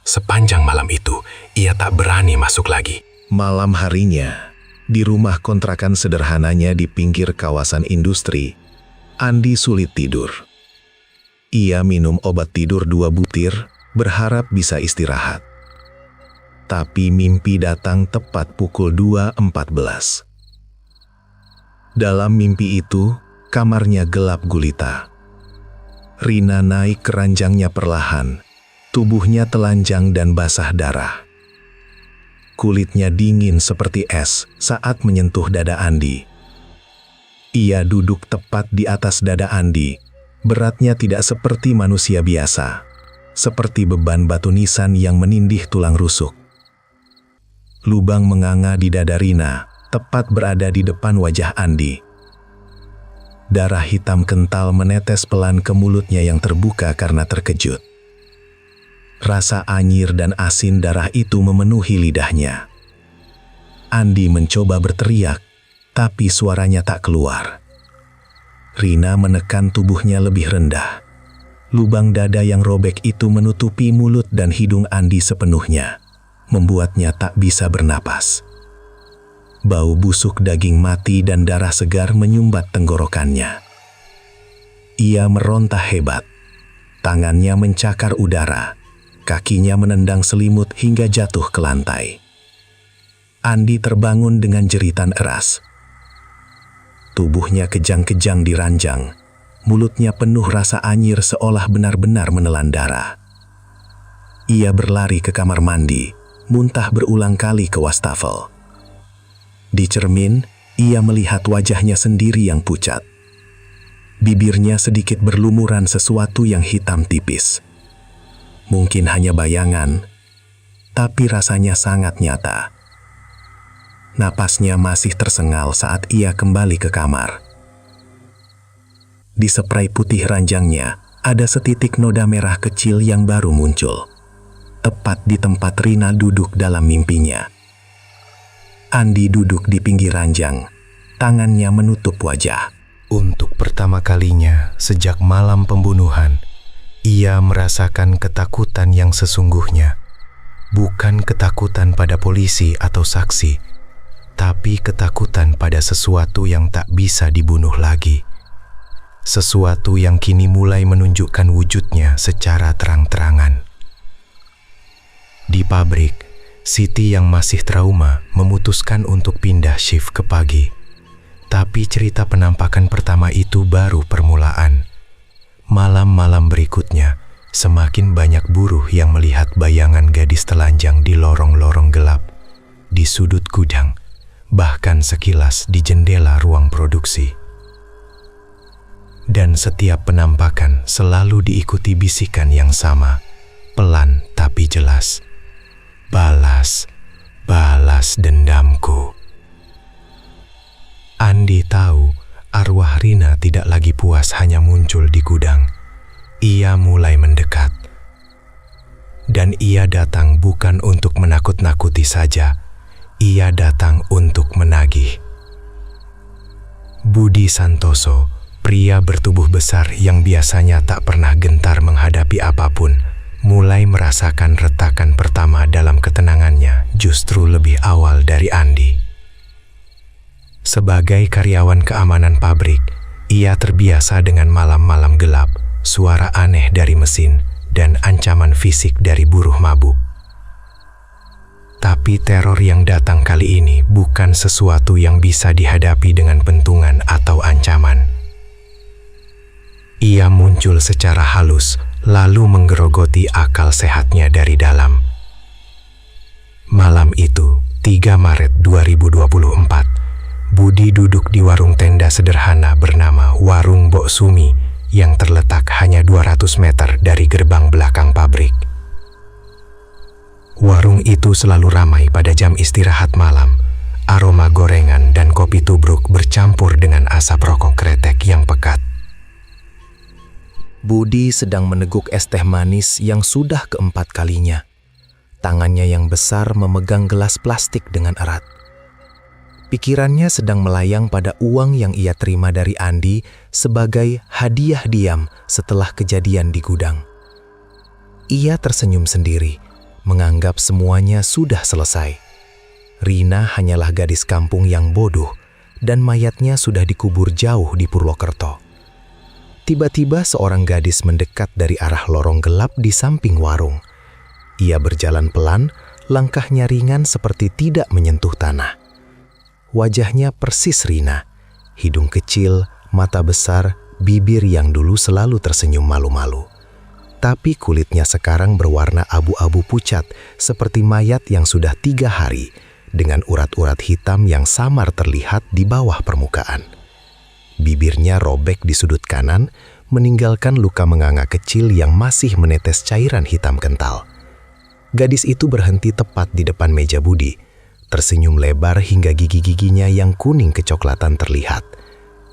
Sepanjang malam itu, ia tak berani masuk lagi. Malam harinya, di rumah kontrakan sederhananya di pinggir kawasan industri, Andi sulit tidur. Ia minum obat tidur 2 butir, berharap bisa istirahat. Tapi mimpi datang tepat pukul 2.14. Dalam mimpi itu, kamarnya gelap gulita. Rina naik ke ranjangnya perlahan, tubuhnya telanjang dan basah darah. Kulitnya dingin seperti es saat menyentuh dada Andi. Ia duduk tepat di atas dada Andi, Beratnya tidak seperti manusia biasa, seperti beban batu nisan yang menindih tulang rusuk. Lubang menganga di dada Rina, tepat berada di depan wajah Andi. Darah hitam kental menetes pelan ke mulutnya yang terbuka karena terkejut. Rasa anyir dan asin darah itu memenuhi lidahnya. Andi mencoba berteriak, tapi suaranya tak keluar. Rina menekan tubuhnya lebih rendah. Lubang dada yang robek itu menutupi mulut dan hidung Andi sepenuhnya, membuatnya tak bisa bernapas. Bau busuk daging mati dan darah segar menyumbat tenggorokannya. Ia meronta hebat. Tangannya mencakar udara. Kakinya menendang selimut hingga jatuh ke lantai. Andi terbangun dengan jeritan keras. Tubuhnya kejang-kejang diranjang. Mulutnya penuh rasa anyir seolah benar-benar menelan darah. Ia berlari ke kamar mandi, muntah berulang kali ke wastafel. Di cermin, ia melihat wajahnya sendiri yang pucat. Bibirnya sedikit berlumuran sesuatu yang hitam tipis. Mungkin hanya bayangan, tapi rasanya sangat nyata. Napasnya masih tersengal saat ia kembali ke kamar. Di spray putih ranjangnya, ada setitik noda merah kecil yang baru muncul. Tepat di tempat Rina duduk dalam mimpinya. Andi duduk di pinggir ranjang, tangannya menutup wajah. Untuk pertama kalinya sejak malam pembunuhan, ia merasakan ketakutan yang sesungguhnya. Bukan ketakutan pada polisi atau saksi, tapi ketakutan pada sesuatu yang tak bisa dibunuh lagi. Sesuatu yang kini mulai menunjukkan wujudnya secara terang-terangan. Di pabrik, Siti yang masih trauma memutuskan untuk pindah shift ke pagi. Tapi cerita penampakan pertama itu baru permulaan. Malam-malam berikutnya, semakin banyak buruh yang melihat bayangan gadis telanjang di lorong-lorong gelap, di sudut gudang, bahkan sekilas di jendela ruang produksi. Dan setiap penampakan selalu diikuti bisikan yang sama, pelan tapi jelas. Balas, balas dendamku. Andi tahu arwah Rina tidak lagi puas hanya muncul di gudang. Ia mulai mendekat. Dan ia datang bukan untuk menakut-nakuti saja. Ia datang untuk menagih. Budi Santoso, pria bertubuh besar yang biasanya tak pernah gentar menghadapi apapun, mulai merasakan retakan pertama dalam ketenangannya justru lebih awal dari Andi. Sebagai karyawan keamanan pabrik, ia terbiasa dengan malam-malam gelap, suara aneh dari mesin, dan ancaman fisik dari buruh mabuk. Tapi teror yang datang kali ini bukan sesuatu yang bisa dihadapi dengan pentungan atau ancaman. Ia muncul secara halus, lalu menggerogoti akal sehatnya dari dalam. Malam itu, 3 Maret 2024, Budi duduk di warung tenda sederhana bernama Warung Mbok Sumi yang terletak hanya 200 meter dari gerbang belakang pabrik. Warung itu selalu ramai pada jam istirahat malam. Aroma gorengan dan kopi tubruk bercampur dengan asap rokok kretek yang pekat. Budi sedang meneguk es teh manis yang sudah keempat kalinya. Tangannya yang besar memegang gelas plastik dengan erat. Pikirannya sedang melayang pada uang yang ia terima dari Andi sebagai hadiah diam setelah kejadian di gudang. Ia tersenyum sendiri, menganggap semuanya sudah selesai. Rina hanyalah gadis kampung yang bodoh, dan mayatnya sudah dikubur jauh di Purwokerto. Tiba-tiba seorang gadis mendekat dari arah lorong gelap di samping warung. Ia berjalan pelan, langkahnya ringan seperti tidak menyentuh tanah. Wajahnya persis Rina, hidung kecil, mata besar, bibir yang dulu selalu tersenyum malu-malu. Tapi kulitnya sekarang berwarna abu-abu pucat seperti mayat yang sudah 3 hari, dengan urat-urat hitam yang samar terlihat di bawah permukaan. Bibirnya robek di sudut kanan, meninggalkan luka menganga kecil yang masih menetes cairan hitam kental. Gadis itu berhenti tepat di depan meja Budi, tersenyum lebar hingga gigi-giginya yang kuning kecoklatan terlihat.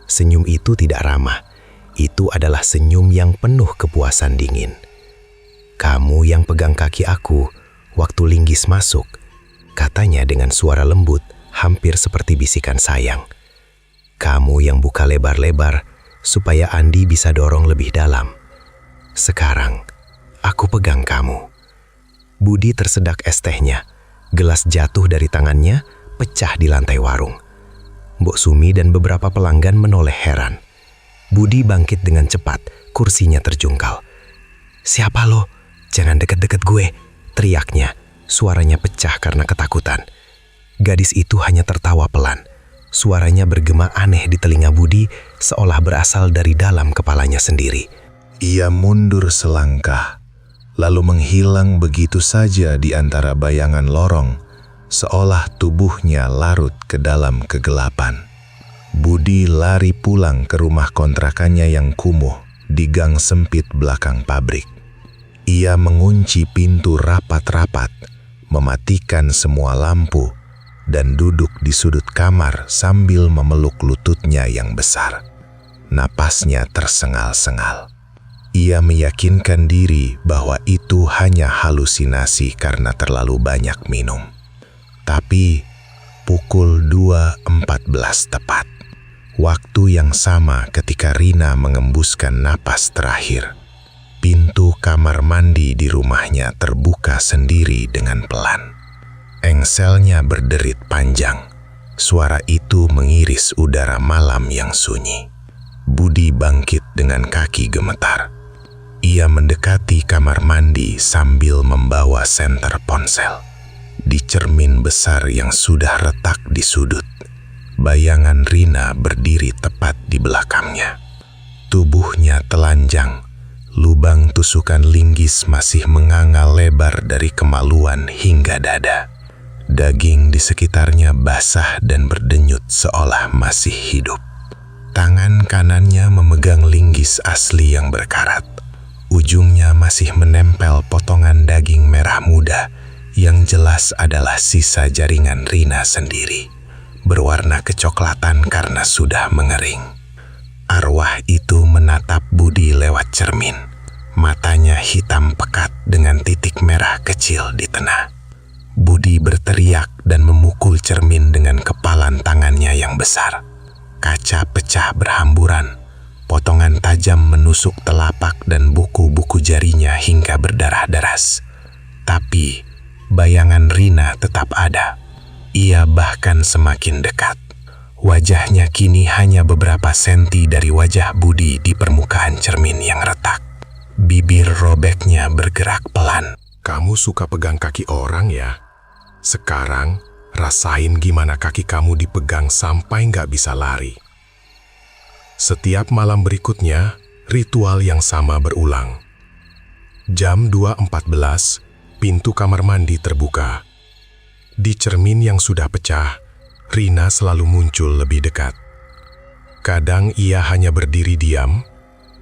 Senyum itu tidak ramah, itu adalah senyum yang penuh kepuasan dingin. "Kamu yang pegang kaki aku waktu linggis masuk," katanya dengan suara lembut, hampir seperti bisikan sayang. "Kamu yang buka lebar-lebar supaya Andi bisa dorong lebih dalam. Sekarang, aku pegang kamu." Budi tersedak es tehnya. Gelas jatuh dari tangannya, pecah di lantai warung. Mbok Sumi dan beberapa pelanggan menoleh heran. Budi bangkit dengan cepat, kursinya terjungkal. "Siapa lo? Jangan deket-deket gue," teriaknya. Suaranya pecah karena ketakutan. Gadis itu hanya tertawa pelan. Suaranya bergema aneh di telinga Budi, seolah berasal dari dalam kepalanya sendiri. Ia mundur selangkah, lalu menghilang begitu saja di antara bayangan lorong, seolah tubuhnya larut ke dalam kegelapan. Budi lari pulang ke rumah kontrakannya yang kumuh di gang sempit belakang pabrik. Ia mengunci pintu rapat-rapat, mematikan semua lampu, dan duduk di sudut kamar sambil memeluk lututnya yang besar. Napasnya tersengal-sengal. Ia meyakinkan diri bahwa itu hanya halusinasi karena terlalu banyak minum. Tapi pukul 2.14 tepat, waktu yang sama ketika Rina mengembuskan napas terakhir, pintu kamar mandi di rumahnya terbuka sendiri dengan pelan. Engselnya berderit panjang. Suara itu mengiris udara malam yang sunyi. Budi bangkit dengan kaki gemetar. Ia mendekati kamar mandi sambil membawa senter ponsel. Di cermin besar yang sudah retak di sudut, bayangan Rina berdiri tepat di belakangnya. Tubuhnya telanjang, lubang tusukan linggis masih menganga lebar dari kemaluan hingga dada. Daging di sekitarnya basah dan berdenyut seolah masih hidup. Tangan kanannya memegang linggis asli yang berkarat. Ujungnya masih menempel potongan daging merah muda yang jelas adalah sisa jaringan Rina sendiri, berwarna kecoklatan karena sudah mengering. Arwah itu menatap Budi lewat cermin. Matanya hitam pekat dengan titik merah kecil di tengah. Budi berteriak dan memukul cermin dengan kepalan tangannya yang besar. Kaca pecah berhamburan. Potongan tajam menusuk telapak dan buku-buku jarinya hingga berdarah deras. Tapi bayangan Rina tetap ada. Ia bahkan semakin dekat. Wajahnya kini hanya beberapa senti dari wajah Budi di permukaan cermin yang retak. Bibir robeknya bergerak pelan. "Kamu suka pegang kaki orang ya? Sekarang rasain gimana kaki kamu dipegang sampai nggak bisa lari." Setiap malam berikutnya, ritual yang sama berulang. Jam 2.14, pintu kamar mandi terbuka. Di cermin yang sudah pecah, Rina selalu muncul lebih dekat. Kadang ia hanya berdiri diam,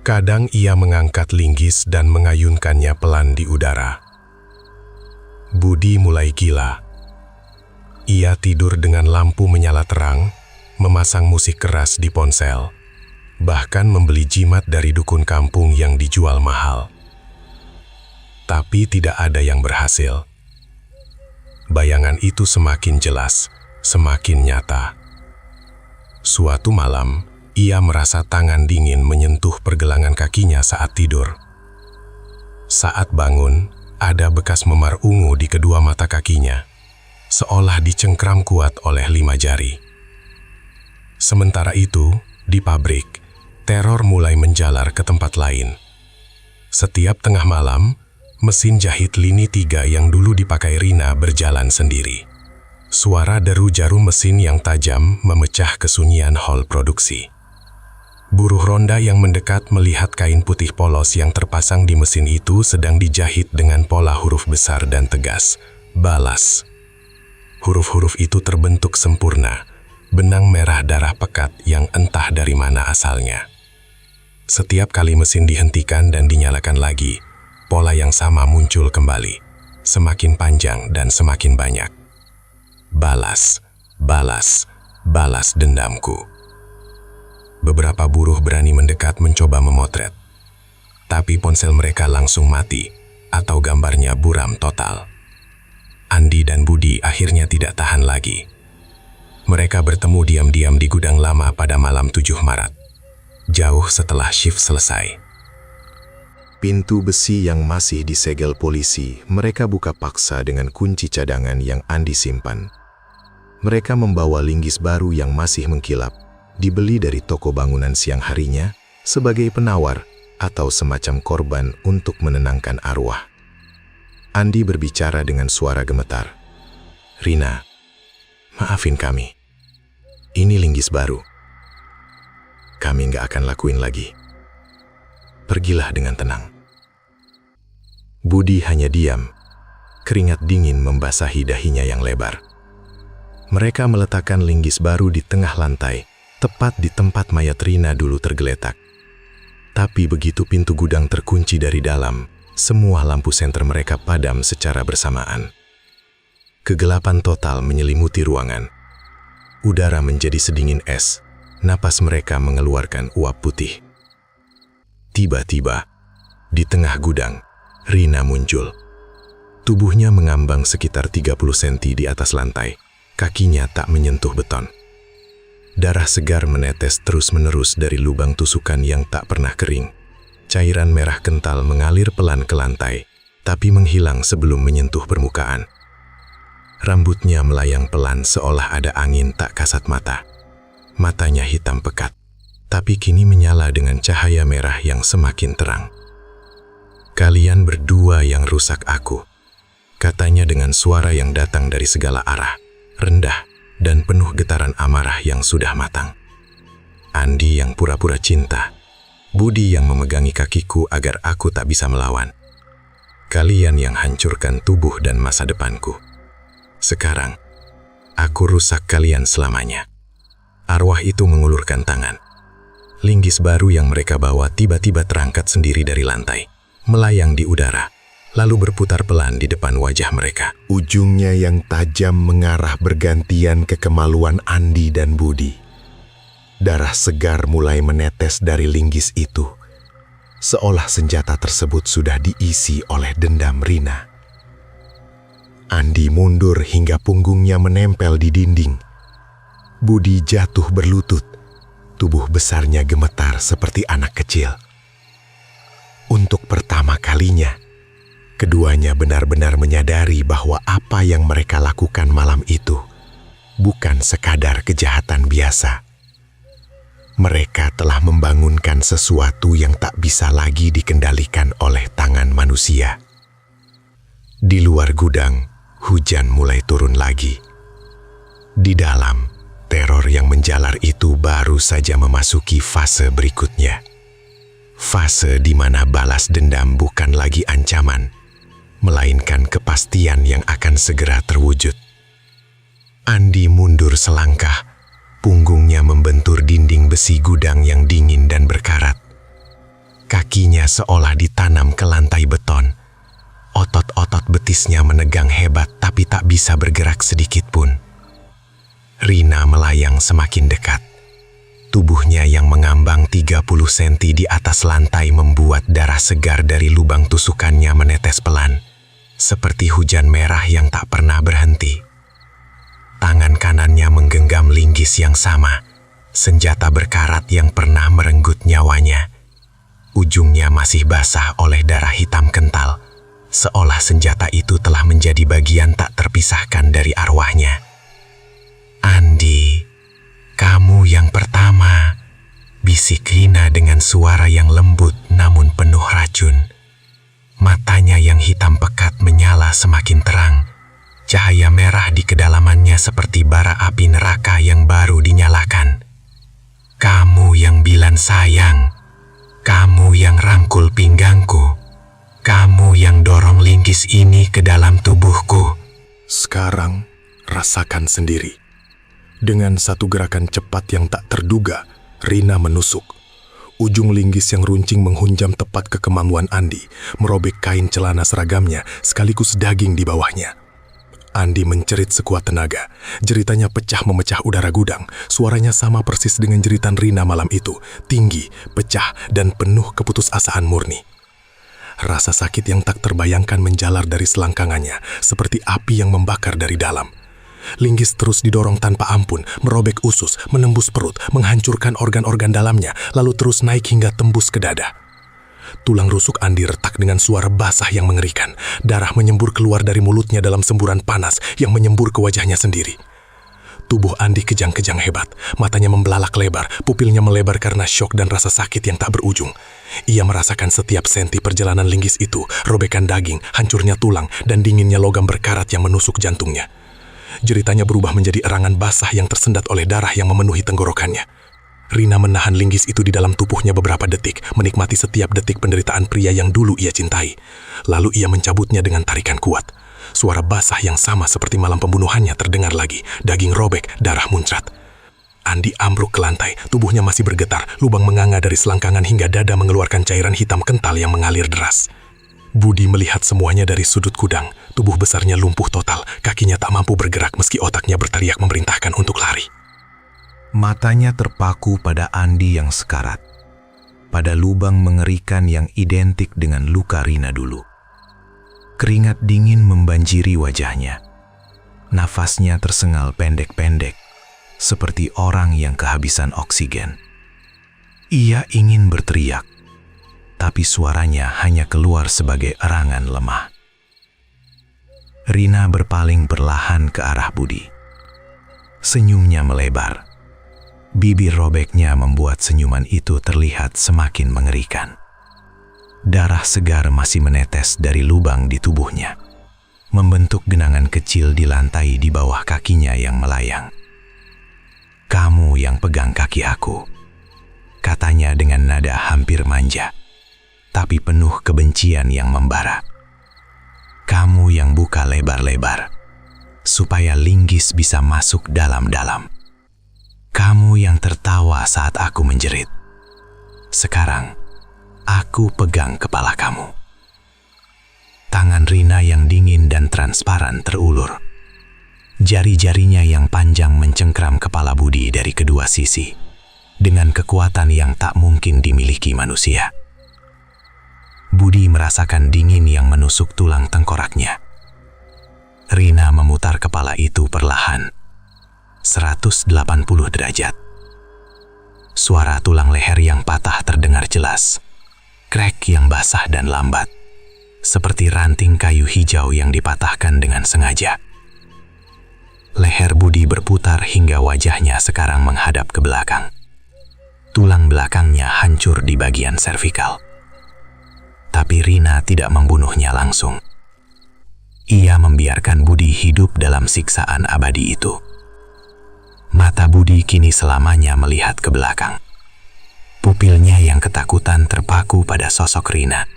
kadang ia mengangkat linggis dan mengayunkannya pelan di udara. Budi mulai gila. Ia tidur dengan lampu menyala terang, memasang musik keras di ponsel, bahkan membeli jimat dari dukun kampung yang dijual mahal. Tapi tidak ada yang berhasil. Bayangan itu semakin jelas, semakin nyata. Suatu malam, ia merasa tangan dingin menyentuh pergelangan kakinya saat tidur. Saat bangun, ada bekas memar ungu di kedua mata kakinya, seolah dicengkram kuat oleh 5 jari. Sementara itu, di pabrik, teror mulai menjalar ke tempat lain. Setiap tengah malam, mesin jahit lini 3 yang dulu dipakai Rina berjalan sendiri. Suara deru jarum mesin yang tajam memecah kesunyian hall produksi. Buruh ronda yang mendekat melihat kain putih polos yang terpasang di mesin itu sedang dijahit dengan pola huruf besar dan tegas, balas. Huruf-huruf itu terbentuk sempurna, benang merah darah pekat yang entah dari mana asalnya. Setiap kali mesin dihentikan dan dinyalakan lagi, pola yang sama muncul kembali, semakin panjang dan semakin banyak. Balas, balas, balas dendamku. Beberapa buruh berani mendekat mencoba memotret, tapi ponsel mereka langsung mati atau gambarnya buram total. Andi dan Budi akhirnya tidak tahan lagi. Mereka bertemu diam-diam di gudang lama pada malam 7 Maret, jauh setelah shift selesai. Pintu besi yang masih disegel polisi, mereka buka paksa dengan kunci cadangan yang Andi simpan. Mereka membawa linggis baru yang masih mengkilap, dibeli dari toko bangunan siang harinya, sebagai penawar atau semacam korban untuk menenangkan arwah. Andi berbicara dengan suara gemetar. "Rina, maafin kami. Ini linggis baru. Kami nggak akan lakuin lagi. Pergilah dengan tenang." Budi hanya diam. Keringat dingin membasahi dahinya yang lebar. Mereka meletakkan linggis baru di tengah lantai, tepat di tempat mayat Rina dulu tergeletak. Tapi begitu pintu gudang terkunci dari dalam, semua lampu senter mereka padam secara bersamaan. Kegelapan total menyelimuti ruangan. Udara menjadi sedingin es, napas mereka mengeluarkan uap putih. Tiba-tiba, di tengah gudang, Rina muncul. Tubuhnya mengambang sekitar 30 cm di atas lantai, kakinya tak menyentuh beton. Darah segar menetes terus-menerus dari lubang tusukan yang tak pernah kering. Cairan merah kental mengalir pelan ke lantai, tapi menghilang sebelum menyentuh permukaan. Rambutnya melayang pelan seolah ada angin tak kasat mata. Matanya hitam pekat, tapi kini menyala dengan cahaya merah yang semakin terang. "Kalian berdua yang rusak aku," katanya dengan suara yang datang dari segala arah, rendah dan penuh getaran amarah yang sudah matang. Andi yang pura-pura cinta, Budi yang memegangi kakiku agar aku tak bisa melawan. Kalian yang hancurkan tubuh dan masa depanku. Sekarang, aku rusak kalian selamanya. Arwah itu mengulurkan tangan. Linggis baru yang mereka bawa tiba-tiba terangkat sendiri dari lantai, melayang di udara, lalu berputar pelan di depan wajah mereka. Ujungnya yang tajam mengarah bergantian ke kemaluan Andi dan Budi. Darah segar mulai menetes dari linggis itu, seolah senjata tersebut sudah diisi oleh dendam Rina. Andi mundur hingga punggungnya menempel di dinding. Budi jatuh berlutut, tubuh besarnya gemetar seperti anak kecil. Untuk pertama kalinya, keduanya benar-benar menyadari bahwa apa yang mereka lakukan malam itu bukan sekadar kejahatan biasa. Mereka telah membangunkan sesuatu yang tak bisa lagi dikendalikan oleh tangan manusia. Di luar gudang, hujan mulai turun lagi. Di dalam, teror yang menjalar itu baru saja memasuki fase berikutnya. Fase di mana balas dendam bukan lagi ancaman, melainkan kepastian yang akan segera terwujud. Andi mundur selangkah, punggungnya membentur dinding besi gudang yang dingin dan berkarat. Kakinya seolah ditanam ke lantai beton. Otot-otot betisnya menegang hebat tapi tak bisa bergerak sedikit pun. Rina melayang semakin dekat. Tubuhnya yang mengambang 30 cm di atas lantai membuat darah segar dari lubang tusukannya menetes pelan, seperti hujan merah yang tak pernah berhenti. Tangan kanannya menggenggam linggis yang sama, senjata berkarat yang pernah merenggut nyawanya. Ujungnya masih basah oleh darah hitam kental, seolah senjata itu telah menjadi bagian tak terpisahkan dari arwahnya. "Andi, kamu yang pertama," bisik Rina dengan suara yang lembut namun penuh racun. Matanya yang hitam pekat menyala semakin terang. Cahaya merah di kedalamannya seperti bara api neraka yang baru dinyalakan. "Kamu yang bilang sayang, kamu yang rangkul pinggangku, kamu yang dorong linggis ini ke dalam tubuhku." Sekarang, rasakan sendiri. Dengan satu gerakan cepat yang tak terduga, Rina menusuk. Ujung linggis yang runcing menghunjam tepat ke kemaluan Andi, merobek kain celana seragamnya sekaligus daging di bawahnya. Andi mencerit sekuat tenaga. Jeritanya pecah memecah udara gudang. Suaranya sama persis dengan jeritan Rina malam itu. Tinggi, pecah, dan penuh keputusasaan murni. Rasa sakit yang tak terbayangkan menjalar dari selangkangannya, seperti api yang membakar dari dalam. Linggis terus didorong tanpa ampun, merobek usus, menembus perut, menghancurkan organ-organ dalamnya, lalu terus naik hingga tembus ke dada. Tulang rusuk Andi retak dengan suara basah yang mengerikan. Darah menyembur keluar dari mulutnya dalam semburan panas yang menyembur ke wajahnya sendiri. Tubuh Andi kejang-kejang hebat. Matanya membelalak lebar, pupilnya melebar karena syok dan rasa sakit yang tak berujung. Ia merasakan setiap senti perjalanan linggis itu, robekan daging, hancurnya tulang, dan dinginnya logam berkarat yang menusuk jantungnya. Jeritanya berubah menjadi erangan basah yang tersendat oleh darah yang memenuhi tenggorokannya. Rina menahan linggis itu di dalam tubuhnya beberapa detik, menikmati setiap detik penderitaan pria yang dulu ia cintai. Lalu ia mencabutnya dengan tarikan kuat. Suara basah yang sama seperti malam pembunuhannya terdengar lagi, daging robek, darah muncrat. Andi ambruk ke lantai, tubuhnya masih bergetar, lubang menganga dari selangkangan hingga dada mengeluarkan cairan hitam kental yang mengalir deras. Budi melihat semuanya dari sudut gudang, tubuh besarnya lumpuh total, kakinya tak mampu bergerak meski otaknya berteriak memerintahkan untuk lari. Matanya terpaku pada Andi yang sekarat, pada lubang mengerikan yang identik dengan luka Rina dulu. Keringat dingin membanjiri wajahnya. Nafasnya tersengal pendek-pendek, seperti orang yang kehabisan oksigen. Ia ingin berteriak, tapi suaranya hanya keluar sebagai erangan lemah. Rina berpaling perlahan ke arah Budi. Senyumnya melebar. Bibir robeknya membuat senyuman itu terlihat semakin mengerikan. Darah segar masih menetes dari lubang di tubuhnya, membentuk genangan kecil di lantai di bawah kakinya yang melayang. "Kamu yang pegang kaki aku," katanya dengan nada hampir manja, tapi penuh kebencian yang membara. "Kamu yang buka lebar-lebar, supaya linggis bisa masuk dalam-dalam. Kamu yang tertawa saat aku menjerit. Sekarang, aku pegang kepala kamu." Tangan Rina yang dingin dan transparan terulur. Jari-jarinya yang panjang mencengkram kepala Budi dari kedua sisi, dengan kekuatan yang tak mungkin dimiliki manusia. Budi merasakan dingin yang menusuk tulang tengkoraknya. Rina memutar kepala itu perlahan, 180 derajat. Suara tulang leher yang patah terdengar jelas. Krek yang basah dan lambat, seperti ranting kayu hijau yang dipatahkan dengan sengaja. Leher Budi berputar hingga wajahnya sekarang menghadap ke belakang. Tulang belakangnya hancur di bagian servikal. Tapi Rina tidak membunuhnya langsung. Ia membiarkan Budi hidup dalam siksaan abadi itu. Mata Budi kini selamanya melihat ke belakang. Pupilnya yang ketakutan terpaku pada sosok Rina,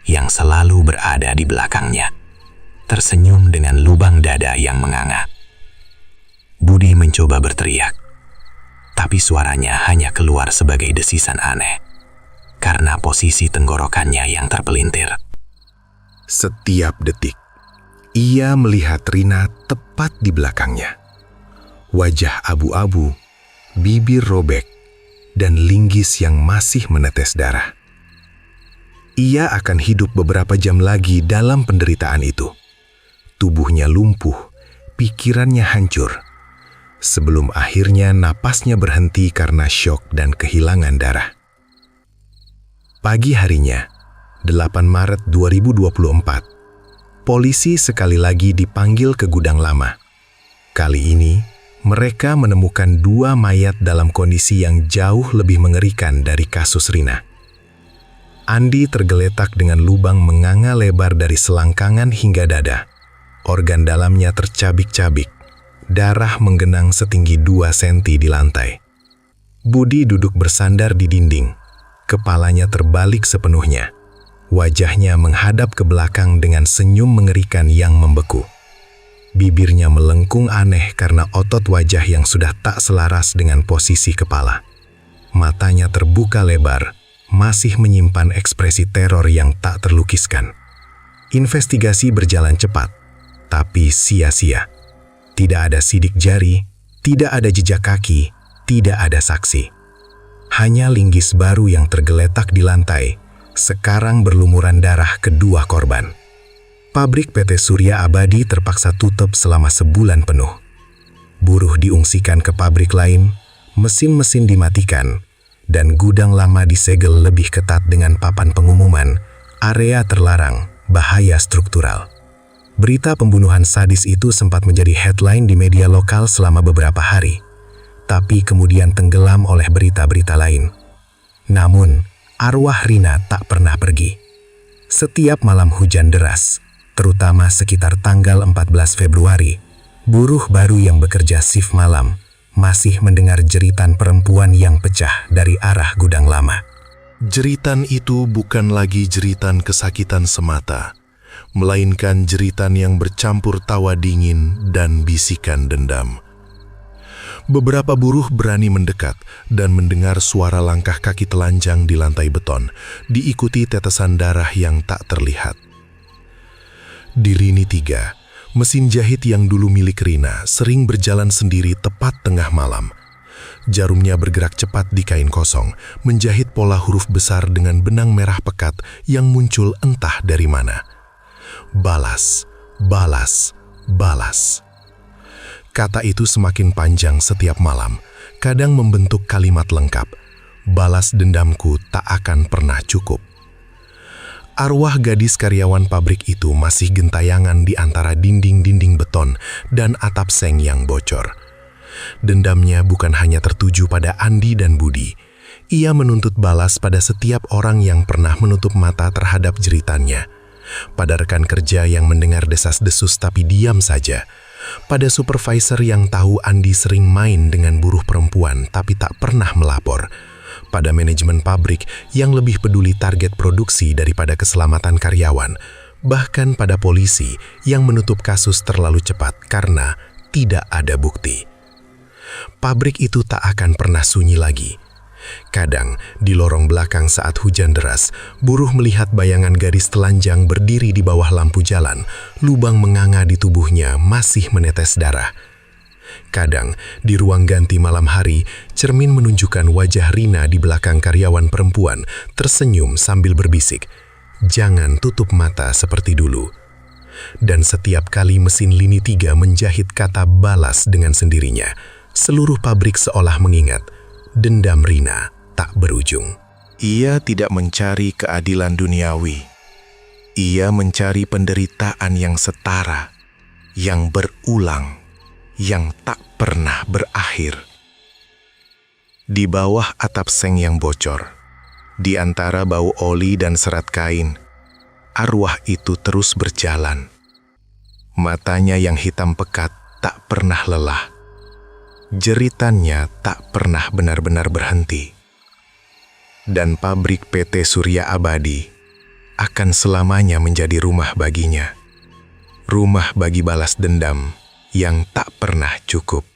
yang selalu berada di belakangnya, tersenyum dengan lubang dada yang menganga. Budi mencoba berteriak, tapi suaranya hanya keluar sebagai desisan aneh, karena posisi tenggorokannya yang terpelintir. Setiap detik, ia melihat Rina tepat di belakangnya. Wajah abu-abu, bibir robek, dan linggis yang masih menetes darah. Ia akan hidup beberapa jam lagi dalam penderitaan itu. Tubuhnya lumpuh, pikirannya hancur, sebelum akhirnya napasnya berhenti karena syok dan kehilangan darah. Pagi harinya, 8 Maret 2024, polisi sekali lagi dipanggil ke gudang lama. Kali ini, mereka menemukan 2 mayat dalam kondisi yang jauh lebih mengerikan dari kasus Rina. Andi tergeletak dengan lubang menganga lebar dari selangkangan hingga dada. Organ dalamnya tercabik-cabik. Darah menggenang setinggi 2 senti di lantai. Budi duduk bersandar di dinding. Kepalanya terbalik sepenuhnya. Wajahnya menghadap ke belakang dengan senyum mengerikan yang membeku. Bibirnya melengkung aneh karena otot wajah yang sudah tak selaras dengan posisi kepala. matanya terbuka lebar, masih menyimpan ekspresi teror yang tak terlukiskan. Investigasi berjalan cepat, tapi sia-sia. Tidak ada sidik jari, tidak ada jejak kaki, tidak ada saksi. Hanya linggis baru yang tergeletak di lantai, sekarang berlumuran darah kedua korban. Pabrik PT Surya Abadi terpaksa tutup selama sebulan penuh. Buruh diungsikan ke pabrik lain, mesin-mesin dimatikan, dan gudang lama disegel lebih ketat dengan papan pengumuman, area terlarang, bahaya struktural. Berita pembunuhan sadis itu sempat menjadi headline di media lokal selama beberapa hari, tapi kemudian tenggelam oleh berita-berita lain. Namun, arwah Rina tak pernah pergi. Setiap malam hujan deras, terutama sekitar tanggal 14 Februari, buruh baru yang bekerja shift malam masih mendengar jeritan perempuan yang pecah dari arah gudang lama. Jeritan itu bukan lagi jeritan kesakitan semata, melainkan jeritan yang bercampur tawa dingin dan bisikan dendam. Beberapa buruh berani mendekat dan mendengar suara langkah kaki telanjang di lantai beton, diikuti tetesan darah yang tak terlihat. Di lini 3, mesin jahit yang dulu milik Rina sering berjalan sendiri tepat tengah malam. Jarumnya bergerak cepat di kain kosong, menjahit pola huruf besar dengan benang merah pekat yang muncul entah dari mana. Balas, balas, balas. Kata itu semakin panjang setiap malam, kadang membentuk kalimat lengkap. Balas dendamku tak akan pernah cukup. Arwah gadis karyawan pabrik itu masih gentayangan di antara dinding-dinding beton dan atap seng yang bocor. Dendamnya bukan hanya tertuju pada Andi dan Budi. Ia menuntut balas pada setiap orang yang pernah menutup mata terhadap jeritannya. Pada rekan kerja yang mendengar desas-desus tapi diam saja. Pada supervisor yang tahu Andi sering main dengan buruh perempuan tapi tak pernah melapor. Pada manajemen pabrik yang lebih peduli target produksi daripada keselamatan karyawan, bahkan pada polisi yang menutup kasus terlalu cepat karena tidak ada bukti. Pabrik itu tak akan pernah sunyi lagi. Kadang, di lorong belakang saat hujan deras, buruh melihat bayangan gadis telanjang berdiri di bawah lampu jalan, lubang menganga di tubuhnya masih menetes darah. Kadang, di ruang ganti malam hari, cermin menunjukkan wajah Rina di belakang karyawan perempuan, tersenyum sambil berbisik, "Jangan tutup mata seperti dulu." Dan setiap kali mesin lini 3 menjahit kata balas dengan sendirinya, seluruh pabrik seolah mengingat, dendam Rina tak berujung. Ia tidak mencari keadilan duniawi. Ia mencari penderitaan yang setara, yang berulang, yang tak pernah berakhir. Di bawah atap seng yang bocor, di antara bau oli dan serat kain, arwah itu terus berjalan. Matanya yang hitam pekat tak pernah lelah. Jeritannya tak pernah benar-benar berhenti. Dan pabrik PT Surya Abadi akan selamanya menjadi rumah baginya. Rumah bagi balas dendam yang tak pernah cukup.